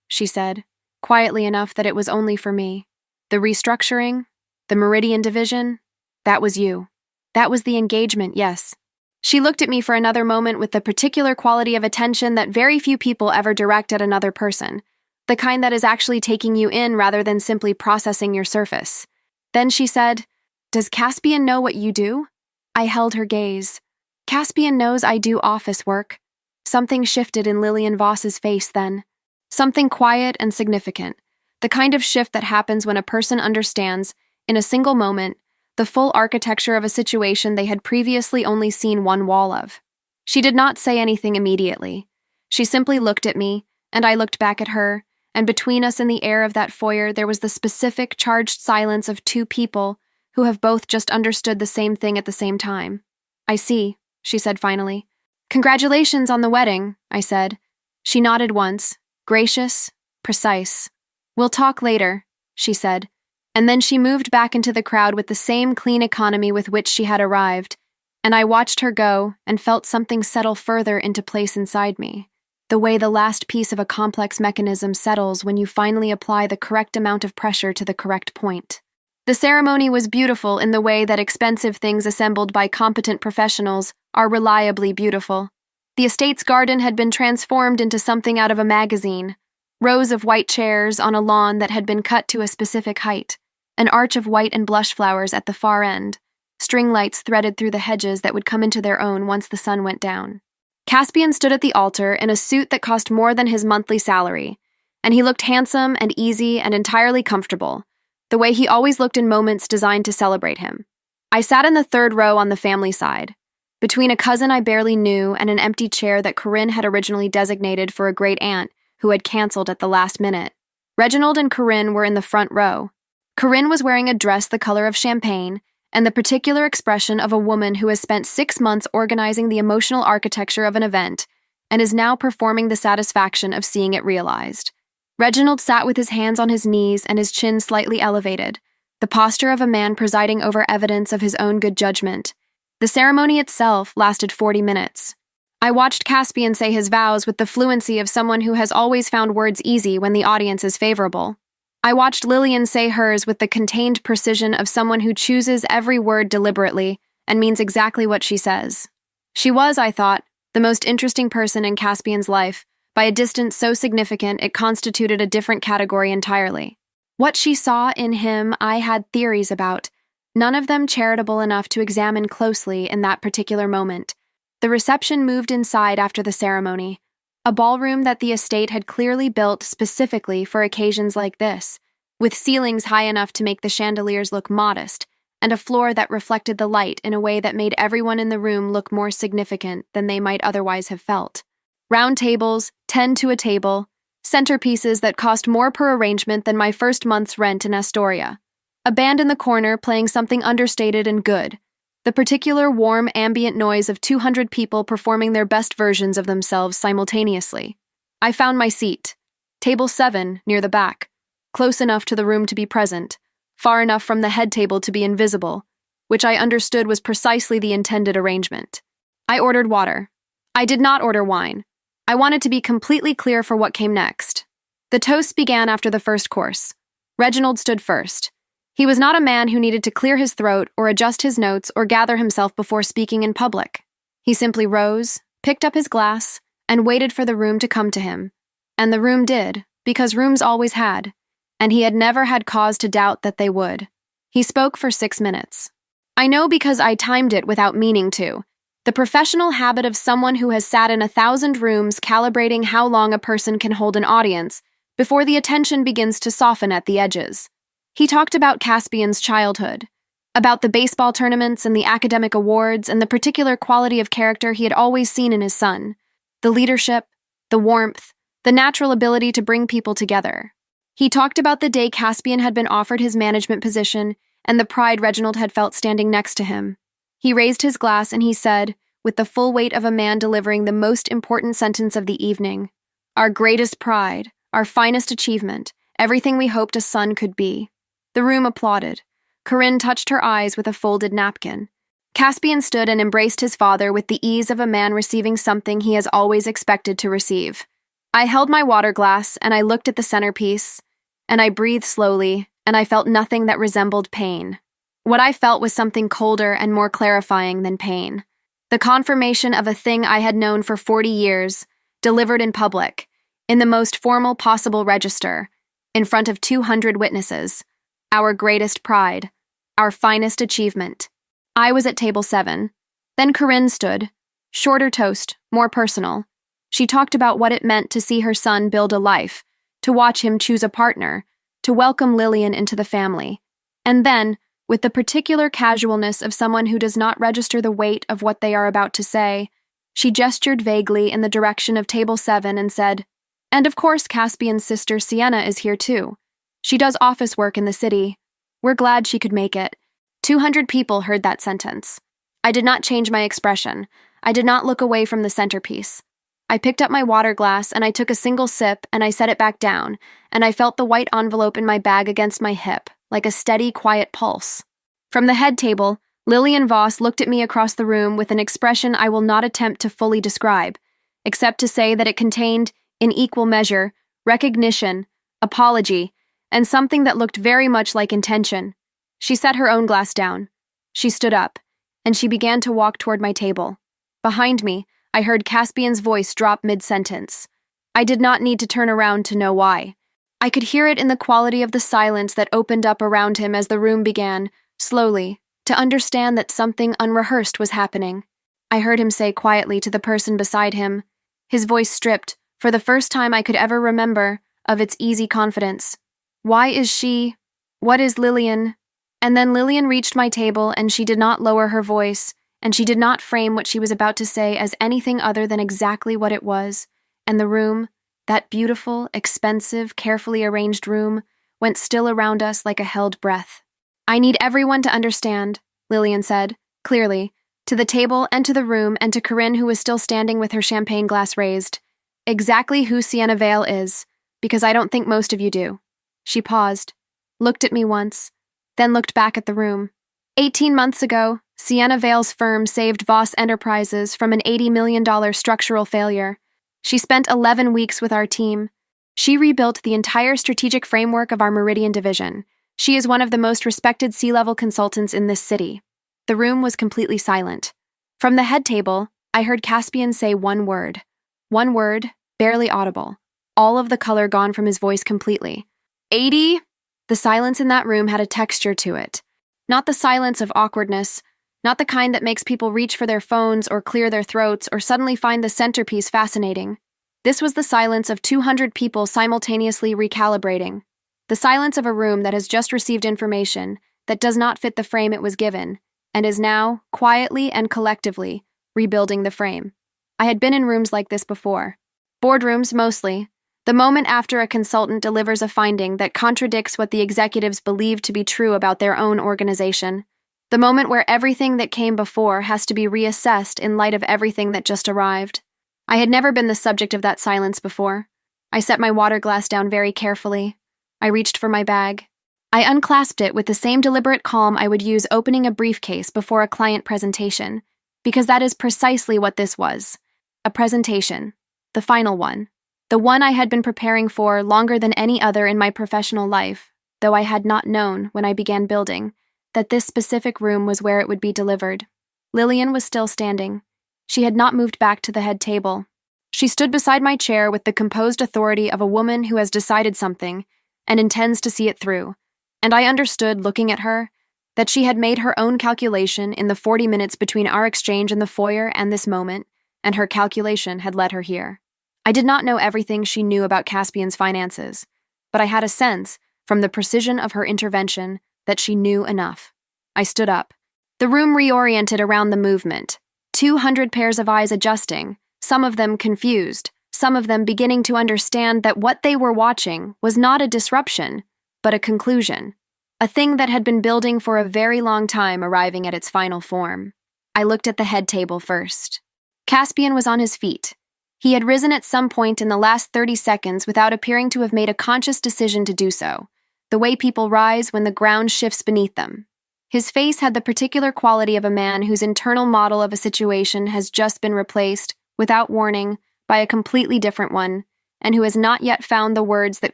A: she said, quietly enough that it was only for me. The restructuring, the Meridian division, that was you. That was the engagement, yes. She looked at me for another moment with the particular quality of attention that very few people ever direct at another person, the kind that is actually taking you in rather than simply processing your surface. Then she said, Does Caspian know what you do? I held her gaze. Caspian knows I do office work. Something shifted in Lillian Voss's face then. Something quiet and significant. The kind of shift that happens when a person understands, in a single moment, the full architecture of a situation they had previously only seen one wall of. She did not say anything immediately. She simply looked at me, and I looked back at her, and between us in the air of that foyer there was the specific, charged silence of 2 people who have both just understood the same thing at the same time. I see, she said finally. Congratulations on the wedding, I said. She nodded once, gracious, precise. We'll talk later, she said, and then she moved back into the crowd with the same clean economy with which she had arrived, and I watched her go and felt something settle further into place inside me, the way the last piece of a complex mechanism settles when you finally apply the correct amount of pressure to the correct point. The ceremony was beautiful in the way that expensive things assembled by competent professionals are reliably beautiful. The estate's garden had been transformed into something out of a magazine. Rows of white chairs on a lawn that had been cut to a specific height, an arch of white and blush flowers at the far end, string lights threaded through the hedges that would come into their own once the sun went down. Caspian stood at the altar in a suit that cost more than his monthly salary, and he looked handsome and easy and entirely comfortable, the way he always looked in moments designed to celebrate him. I sat in the 3rd row on the family side, between a cousin I barely knew and an empty chair that Corinne had originally designated for a great-aunt who had canceled at the last minute. Reginald and Corinne were in the front row. Corinne was wearing a dress the color of champagne and the particular expression of a woman who has spent 6 months organizing the emotional architecture of an event and is now performing the satisfaction of seeing it realized. Reginald sat with his hands on his knees and his chin slightly elevated, the posture of a man presiding over evidence of his own good judgment. The ceremony itself lasted 40 minutes. I watched Caspian say his vows with the fluency of someone who has always found words easy when the audience is favorable. I watched Lillian say hers with the contained precision of someone who chooses every word deliberately and means exactly what she says. She was, I thought, the most interesting person in Caspian's life, by a distance so significant it constituted a different category entirely. What she saw in him I had theories about, none of them charitable enough to examine closely in that particular moment. The reception moved inside after the ceremony, a ballroom that the estate had clearly built specifically for occasions like this, with ceilings high enough to make the chandeliers look modest, and a floor that reflected the light in a way that made everyone in the room look more significant than they might otherwise have felt. Round tables, 10 to a table, centerpieces that cost more per arrangement than my first month's rent in Astoria. A band in the corner playing something understated and good. The particular warm ambient noise of 200 people performing their best versions of themselves simultaneously. I found my seat. Table 7, near the back. Close enough to the room to be present, far enough from the head table to be invisible, which I understood was precisely the intended arrangement. I ordered water. I did not order wine. I wanted to be completely clear for what came next. The toast began after the first course. Reginald stood first. He was not a man who needed to clear his throat or adjust his notes or gather himself before speaking in public. He simply rose, picked up his glass, and waited for the room to come to him. And the room did, because rooms always had, and he had never had cause to doubt that they would. He spoke for 6 minutes. I know because I timed it without meaning to. The professional habit of someone who has sat in 1,000 rooms calibrating how long a person can hold an audience before the attention begins to soften at the edges. He talked about Caspian's childhood, about the baseball tournaments and the academic awards and the particular quality of character he had always seen in his son, the leadership, the warmth, the natural ability to bring people together. He talked about the day Caspian had been offered his management position and the pride Reginald had felt standing next to him. He raised his glass and he said, with the full weight of a man delivering the most important sentence of the evening, "Our greatest pride, our finest achievement, everything we hoped a son could be." The room applauded. Corinne touched her eyes with a folded napkin. Caspian stood and embraced his father with the ease of a man receiving something he has always expected to receive. I held my water glass and I looked at the centerpiece, and I breathed slowly, and I felt nothing that resembled pain. What I felt was something colder and more clarifying than pain. The confirmation of a thing I had known for 40 years, delivered in public, in the most formal possible register, in front of 200 witnesses. Our greatest pride, our finest achievement. I was at table 7. Then Corinne stood. Shorter toast, more personal. She talked about what it meant to see her son build a life, to watch him choose a partner, to welcome Lillian into the family. And then, with the particular casualness of someone who does not register the weight of what they are about to say, she gestured vaguely in the direction of table 7 and said, "And of course Caspian's sister Sienna is here too. She does office work in the city. We're glad she could make it." 200 people heard that sentence. I did not change my expression. I did not look away from the centerpiece. I picked up my water glass and I took a single sip and I set it back down, and I felt the white envelope in my bag against my hip, like a steady, quiet pulse. From the head table, Lillian Voss looked at me across the room with an expression I will not attempt to fully describe, except to say that it contained, in equal measure, recognition, apology, and something that looked very much like intention. She set her own glass down. She stood up, and she began to walk toward my table. Behind me, I heard Caspian's voice drop mid-sentence. I did not need to turn around to know why. I could hear it in the quality of the silence that opened up around him as the room began, slowly, to understand that something unrehearsed was happening. I heard him say quietly to the person beside him, his voice stripped, for the first time I could ever remember, of its easy confidence. "Why is she? What is Lillian?" And then Lillian reached my table and she did not lower her voice, and she did not frame what she was about to say as anything other than exactly what it was, and the room, That beautiful, expensive, carefully arranged room went still around us like a held breath. "I need everyone to understand," Lillian said, clearly, to the table and to the room and to Corinne, who was still standing with her champagne glass raised, "exactly who Sienna Vale is, because I don't think most of you do." She paused, looked at me once, then looked back at the room. 18 months ago, Sienna Vale's firm saved Voss Enterprises from an $80 million structural failure. She spent 11 weeks with our team. She rebuilt the entire strategic framework of our Meridian division. She is one of the most respected C-level consultants in this city. The room was completely silent. From the head table, I heard Caspian say one word. One word, barely audible. All of the color gone from his voice completely. 80? The silence in that room had a texture to it. Not the silence of awkwardness, not the kind that makes people reach for their phones or clear their throats or suddenly find the centerpiece fascinating. This was the silence of 200 people simultaneously recalibrating. The silence of a room that has just received information that does not fit the frame it was given, and is now, quietly and collectively, rebuilding the frame. I had been in rooms like this before. Boardrooms, mostly. The moment after a consultant delivers a finding that contradicts what the executives believe to be true about their own organization. The moment where everything that came before has to be reassessed in light of everything that just arrived. I had never been the subject of that silence before. I set my water glass down very carefully. I reached for my bag. I unclasped it with the same deliberate calm I would use opening a briefcase before a client presentation, because that is precisely what this was. A presentation. The final one. The one I had been preparing for longer than any other in my professional life, though I had not known, when I began building, that this specific room was where it would be delivered. Lillian was still standing. She had not moved back to the head table. She stood beside my chair with the composed authority of a woman who has decided something and intends to see it through, and I understood, looking at her, that she had made her own calculation in the 40 minutes between our exchange in the foyer and this moment, and her calculation had led her here. I did not know everything she knew about Caspian's finances, but I had a sense, from the precision of her intervention, that she knew enough. I stood up. The room reoriented around the movement, 200 pairs of eyes adjusting, some of them confused, some of them beginning to understand that what they were watching was not a disruption, but a conclusion, a thing that had been building for a very long time arriving at its final form. I looked at the head table first. Caspian was on his feet. He had risen at some point in the last 30 seconds without appearing to have made a conscious decision to do so, the way people rise when the ground shifts beneath them. His face had the particular quality of a man whose internal model of a situation has just been replaced, without warning, by a completely different one, and who has not yet found the words that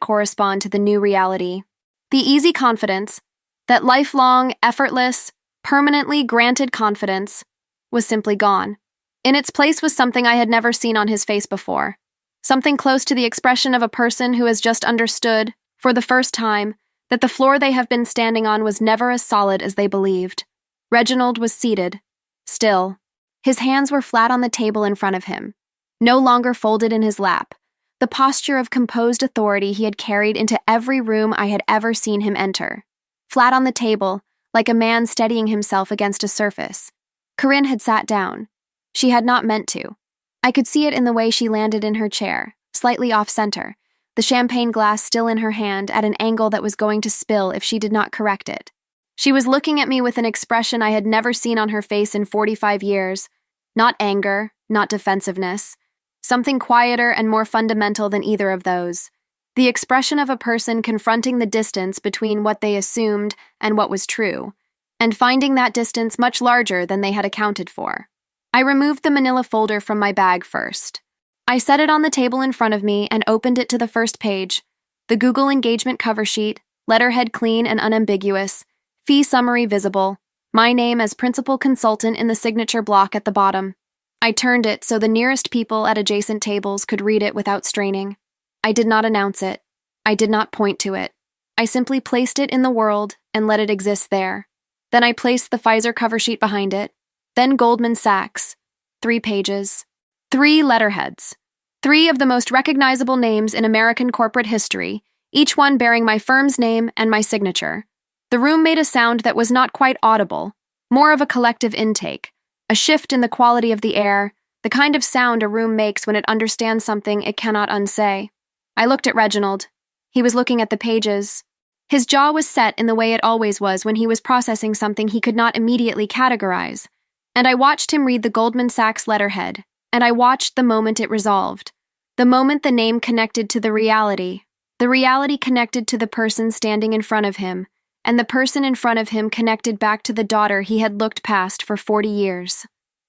A: correspond to the new reality. The easy confidence, that lifelong, effortless, permanently granted confidence, was simply gone. In its place was something I had never seen on his face before, something close to the expression of a person who has just understood, for the first time, that the floor they have been standing on was never as solid as they believed. Reginald was seated, still. His hands were flat on the table in front of him, no longer folded in his lap, the posture of composed authority he had carried into every room I had ever seen him enter. Flat on the table, like a man steadying himself against a surface. Corinne had sat down. She had not meant to. I could see it in the way she landed in her chair, slightly off-center, the champagne glass still in her hand at an angle that was going to spill if she did not correct it. She was looking at me with an expression I had never seen on her face in 45 years. Not anger, not defensiveness. Something quieter and more fundamental than either of those. The expression of a person confronting the distance between what they assumed and what was true, and finding that distance much larger than they had accounted for. I removed the manila folder from my bag first. I set it on the table in front of me and opened it to the first page. The Google engagement cover sheet, letterhead clean and unambiguous, fee summary visible, my name as principal consultant in the signature block at the bottom. I turned it so the nearest people at adjacent tables could read it without straining. I did not announce it. I did not point to it. I simply placed it in the world and let it exist there. Then I placed the Pfizer cover sheet behind it. Then Goldman Sachs. 3 pages. 3 letterheads. 3 of the most recognizable names in American corporate history, each one bearing my firm's name and my signature. The room made a sound that was not quite audible, more of a collective intake, a shift in the quality of the air, the kind of sound a room makes when it understands something it cannot unsay. I looked at Reginald. He was looking at the pages. His jaw was set in the way it always was when he was processing something he could not immediately categorize. And I watched him read the Goldman Sachs letterhead, and I watched the moment it resolved. The moment the name connected to the reality connected to the person standing in front of him, and the person in front of him connected back to the daughter he had looked past for 40 years.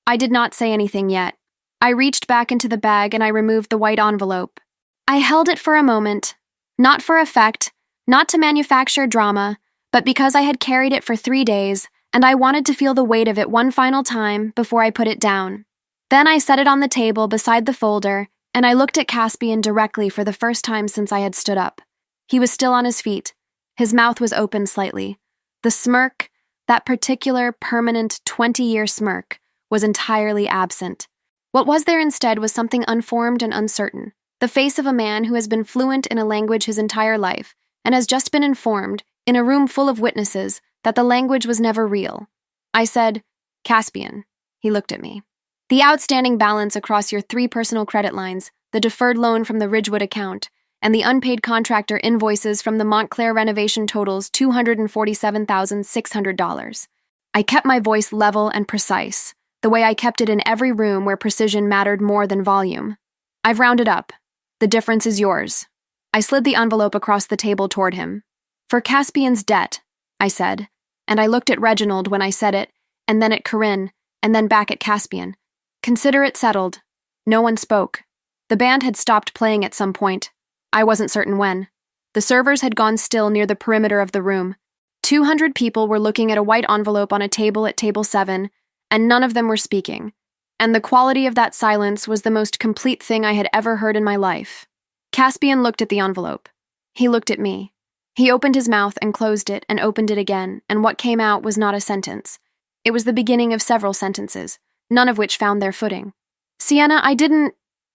A: I did not say anything yet. I reached back into the bag and I removed the white envelope. I held it for a moment, not for effect, not to manufacture drama, but because I had carried it for 3 days, and I wanted to feel the weight of it one final time before I put it down. Then I set it on the table beside the folder, and I looked at Caspian directly for the first time since I had stood up. He was still on his feet. His mouth was open slightly. The smirk, that particular, permanent 20-year smirk, was entirely absent. What was there instead was something unformed and uncertain, the face of a man who has been fluent in a language his entire life, and has just been informed, in a room full of witnesses, that the language was never real. I said, "Caspian." He looked at me. "The outstanding balance across your 3 personal credit lines, the deferred loan from the Ridgewood account, and the unpaid contractor invoices from the Montclair renovation totals $247,600. I kept my voice level and precise, the way I kept it in every room where precision mattered more than volume. "I've rounded up. The difference is yours." I slid the envelope across the table toward him. "For Caspian's debt," I said, and I looked at Reginald when I said it, and then at Corinne, and then back at Caspian. "Consider it settled." No one spoke. The band had stopped playing at some point. I wasn't certain when. The servers had gone still near the perimeter of the room. 200 people were looking at a white envelope on a table at table 7, and none of them were speaking. And the quality of that silence was the most complete thing I had ever heard in my life. Caspian looked at the envelope. He looked at me. He opened his mouth and closed it and opened it again, and what came out was not a sentence. It was the beginning of several sentences, none of which found their footing. "Sienna,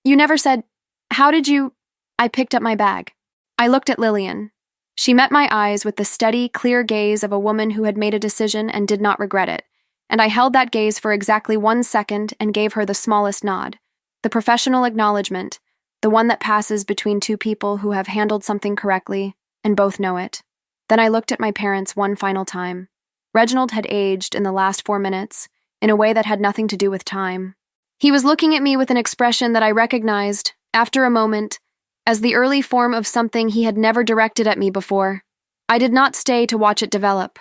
A: you never said, how did you—" I picked up my bag. I looked at Lillian. She met my eyes with the steady, clear gaze of a woman who had made a decision and did not regret it, and I held that gaze for exactly 1 second and gave her the smallest nod, the professional acknowledgement, the one that passes between 2 people who have handled something correctly and both know it. Then I looked at my parents one final time. Reginald had aged in the last 4 minutes, in a way that had nothing to do with time. He was looking at me with an expression that I recognized, after a moment, as the early form of something he had never directed at me before. I did not stay to watch it develop.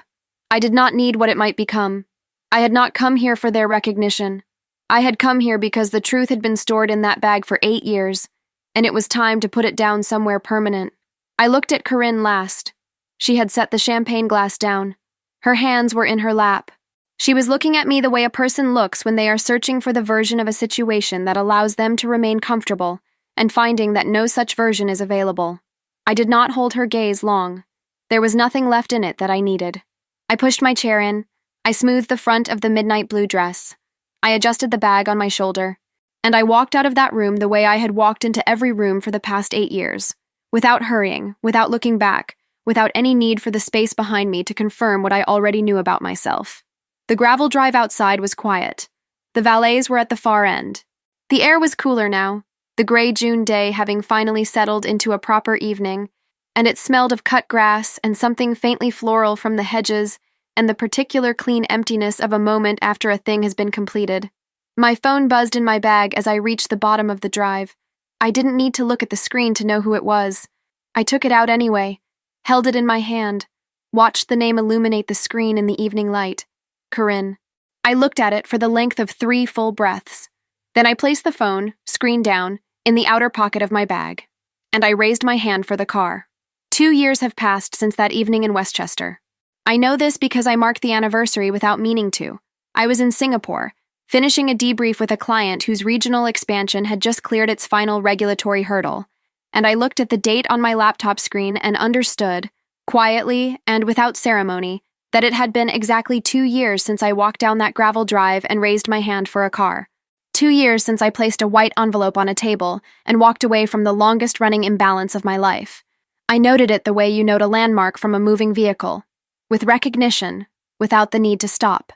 A: I did not need what it might become. I had not come here for their recognition. I had come here because the truth had been stored in that bag for 8 years, and it was time to put it down somewhere permanent. I looked at Corinne last. She had set the champagne glass down. Her hands were in her lap. She was looking at me the way a person looks when they are searching for the version of a situation that allows them to remain comfortable, and finding that no such version is available. I did not hold her gaze long. There was nothing left in it that I needed. I pushed my chair in. I smoothed the front of the midnight blue dress. I adjusted the bag on my shoulder. And I walked out of that room the way I had walked into every room for the past 8 years, without hurrying, without looking back, without any need for the space behind me to confirm what I already knew about myself. The gravel drive outside was quiet. The valets were at the far end. The air was cooler now, the gray June day having finally settled into a proper evening, and it smelled of cut grass and something faintly floral from the hedges and the particular clean emptiness of a moment after a thing has been completed. My phone buzzed in my bag as I reached the bottom of the drive. I didn't need to look at the screen to know who it was. I took it out anyway, held it in my hand, watched the name illuminate the screen in the evening light. Corinne. I looked at it for the length of 3 full breaths. Then I placed the phone, screen down, in the outer pocket of my bag, and I raised my hand for the car. 2 years have passed since that evening in Westchester. I know this because I marked the anniversary without meaning to. I was in Singapore, finishing a debrief with a client whose regional expansion had just cleared its final regulatory hurdle, and I looked at the date on my laptop screen and understood, quietly and without ceremony, that it had been exactly 2 years since I walked down that gravel drive and raised my hand for a car. 2 years since I placed a white envelope on a table and walked away from the longest-running imbalance of my life. I noted it the way you note a landmark from a moving vehicle, with recognition, without the need to stop.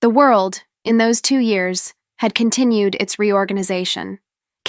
A: The world, in those 2 years, had continued its reorganization.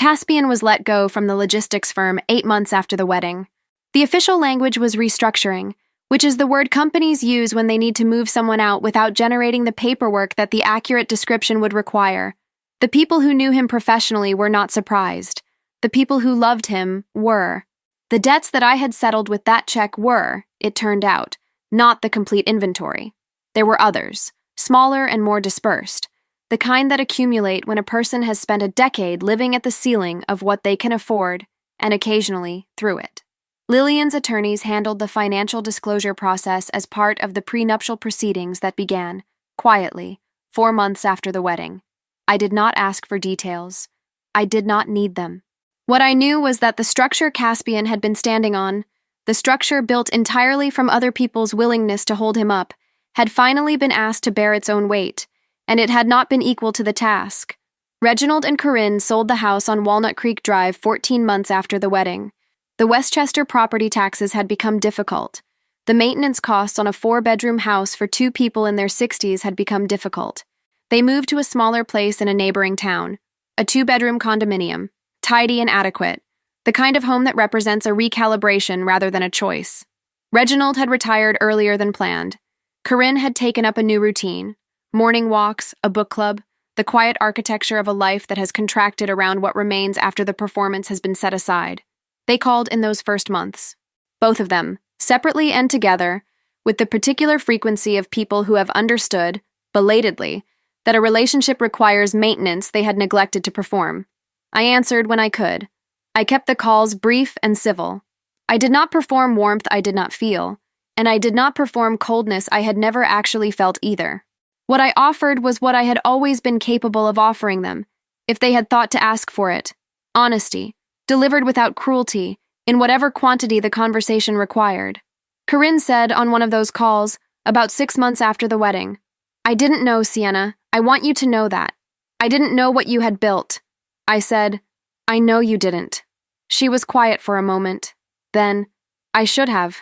A: Caspian was let go from the logistics firm 8 months after the wedding. The official language was restructuring, which is the word companies use when they need to move someone out without generating the paperwork that the accurate description would require. The people who knew him professionally were not surprised. The people who loved him were. The debts that I had settled with that check were, it turned out, not the complete inventory. There were others, smaller and more dispersed, the kind that accumulate when a person has spent a decade living at the ceiling of what they can afford, and occasionally through it. Lillian's attorneys handled the financial disclosure process as part of the prenuptial proceedings that began, quietly, 4 months after the wedding. I did not ask for details. I did not need them. What I knew was that the structure Caspian had been standing on, the structure built entirely from other people's willingness to hold him up, had finally been asked to bear its own weight, and it had not been equal to the task. Reginald and Corinne sold the house on Walnut Creek Drive 14 months after the wedding. The Westchester property taxes had become difficult. The maintenance costs on a 4-bedroom house for 2 people in their 60s had become difficult. They moved to a smaller place in a neighboring town, a 2-bedroom condominium, tidy and adequate, the kind of home that represents a recalibration rather than a choice. Reginald had retired earlier than planned. Corinne had taken up a new routine, morning walks, a book club, the quiet architecture of a life that has contracted around what remains after the performance has been set aside. They called in those first months. Both of them, separately and together, with the particular frequency of people who have understood, belatedly, that a relationship requires maintenance they had neglected to perform. I answered when I could. I kept the calls brief and civil. I did not perform warmth I did not feel, and I did not perform coldness I had never actually felt either. What I offered was what I had always been capable of offering them, if they had thought to ask for it: honesty, delivered without cruelty, in whatever quantity the conversation required. Corinne said on one of those calls, about 6 months after the wedding, "I didn't know, Sienna. I want you to know that. I didn't know what you had built." I said, "I know you didn't." She was quiet for a moment. Then, "I should have."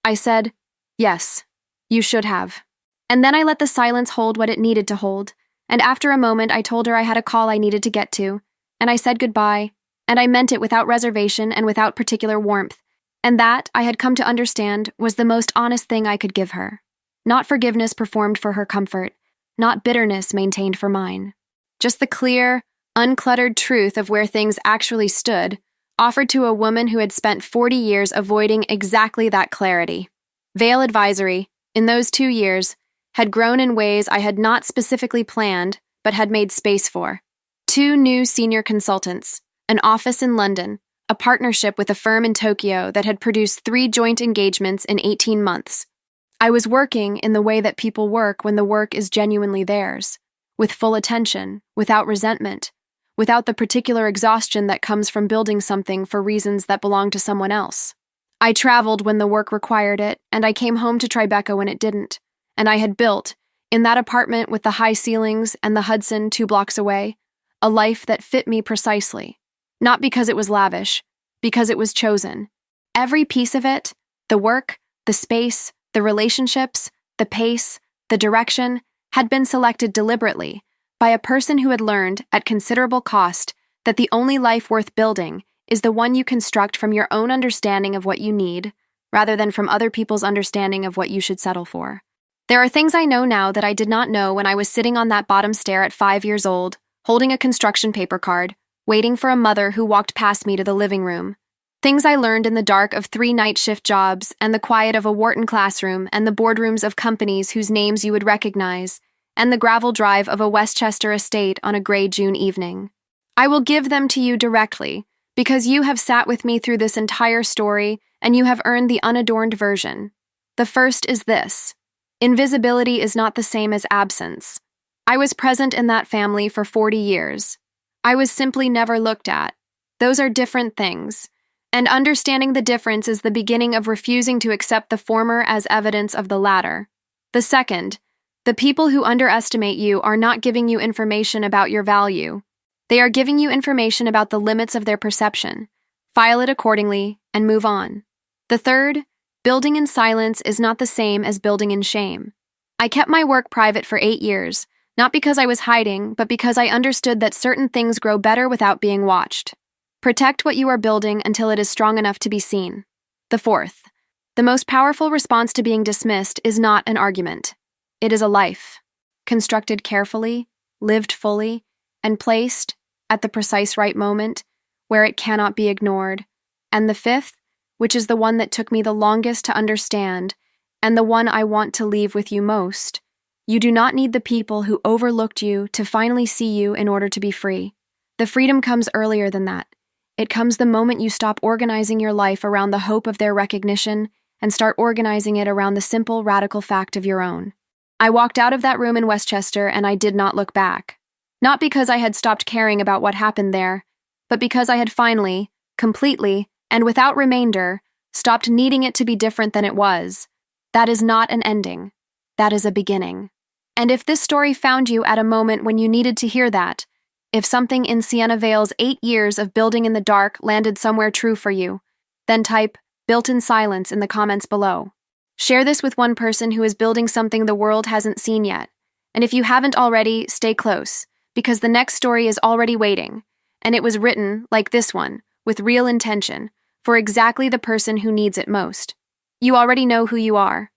A: I said, "Yes, you should have." And then I let the silence hold what it needed to hold, and after a moment I told her I had a call I needed to get to, and I said goodbye, and I meant it without reservation and without particular warmth, and that, I had come to understand, was the most honest thing I could give her. Not forgiveness performed for her comfort, not bitterness maintained for mine. Just the clear, uncluttered truth of where things actually stood, offered to a woman who had spent 40 years avoiding exactly that clarity. Vale Advisory, in those 2 years, had grown in ways I had not specifically planned, but had made space for. 2 new senior consultants, an office in London, a partnership with a firm in Tokyo that had produced 3 joint engagements in 18 months. I was working in the way that people work when the work is genuinely theirs, with full attention, without resentment, without the particular exhaustion that comes from building something for reasons that belong to someone else. I traveled when the work required it, and I came home to Tribeca when it didn't, and I had built, in that apartment with the high ceilings and the Hudson 2 blocks away, a life that fit me precisely. Not because it was lavish, because it was chosen. Every piece of it, the work, the space, the relationships, the pace, the direction, had been selected deliberately by a person who had learned, at considerable cost, that the only life worth building is the one you construct from your own understanding of what you need, rather than from other people's understanding of what you should settle for. There are things I know now that I did not know when I was sitting on that bottom stair at 5 years old, holding a construction paper card, waiting for a mother who walked past me to the living room. Things I learned in the dark of 3 night shift jobs and the quiet of a Wharton classroom and the boardrooms of companies whose names you would recognize, and the gravel drive of a Westchester estate on a gray June evening. I will give them to you directly, because you have sat with me through this entire story and you have earned the unadorned version. The first is this: invisibility is not the same as absence. I was present in that family for 40 years. I was simply never looked at. Those are different things, and understanding the difference is the beginning of refusing to accept the former as evidence of the latter. The second: the people who underestimate you are not giving you information about your value. They are giving you information about the limits of their perception. File it accordingly and move on. The third: building in silence is not the same as building in shame. I kept my work private for 8 years, not because I was hiding, but because I understood that certain things grow better without being watched. Protect what you are building until it is strong enough to be seen. The fourth. The most powerful response to being dismissed is not an argument. It is a life, constructed carefully, lived fully, and placed, at the precise right moment, where it cannot be ignored. And the fifth, which is the one that took me the longest to understand, and the one I want to leave with you most, you do not need the people who overlooked you to finally see you in order to be free. The freedom comes earlier than that. It comes the moment you stop organizing your life around the hope of their recognition and start organizing it around the simple, radical fact of your own. I walked out of that room in Westchester and I did not look back. Not because I had stopped caring about what happened there, but because I had finally, completely, and without remainder, stopped needing it to be different than it was. That is not an ending. That is a beginning. And if this story found you at a moment when you needed to hear that, if something in Sienna Vale's 8 years of building in the dark landed somewhere true for you, then type "built in silence" in the comments below. Share this with one person who is building something the world hasn't seen yet. And if you haven't already, stay close, because the next story is already waiting, and it was written, like this one, with real intention, for exactly the person who needs it most. You already know who you are.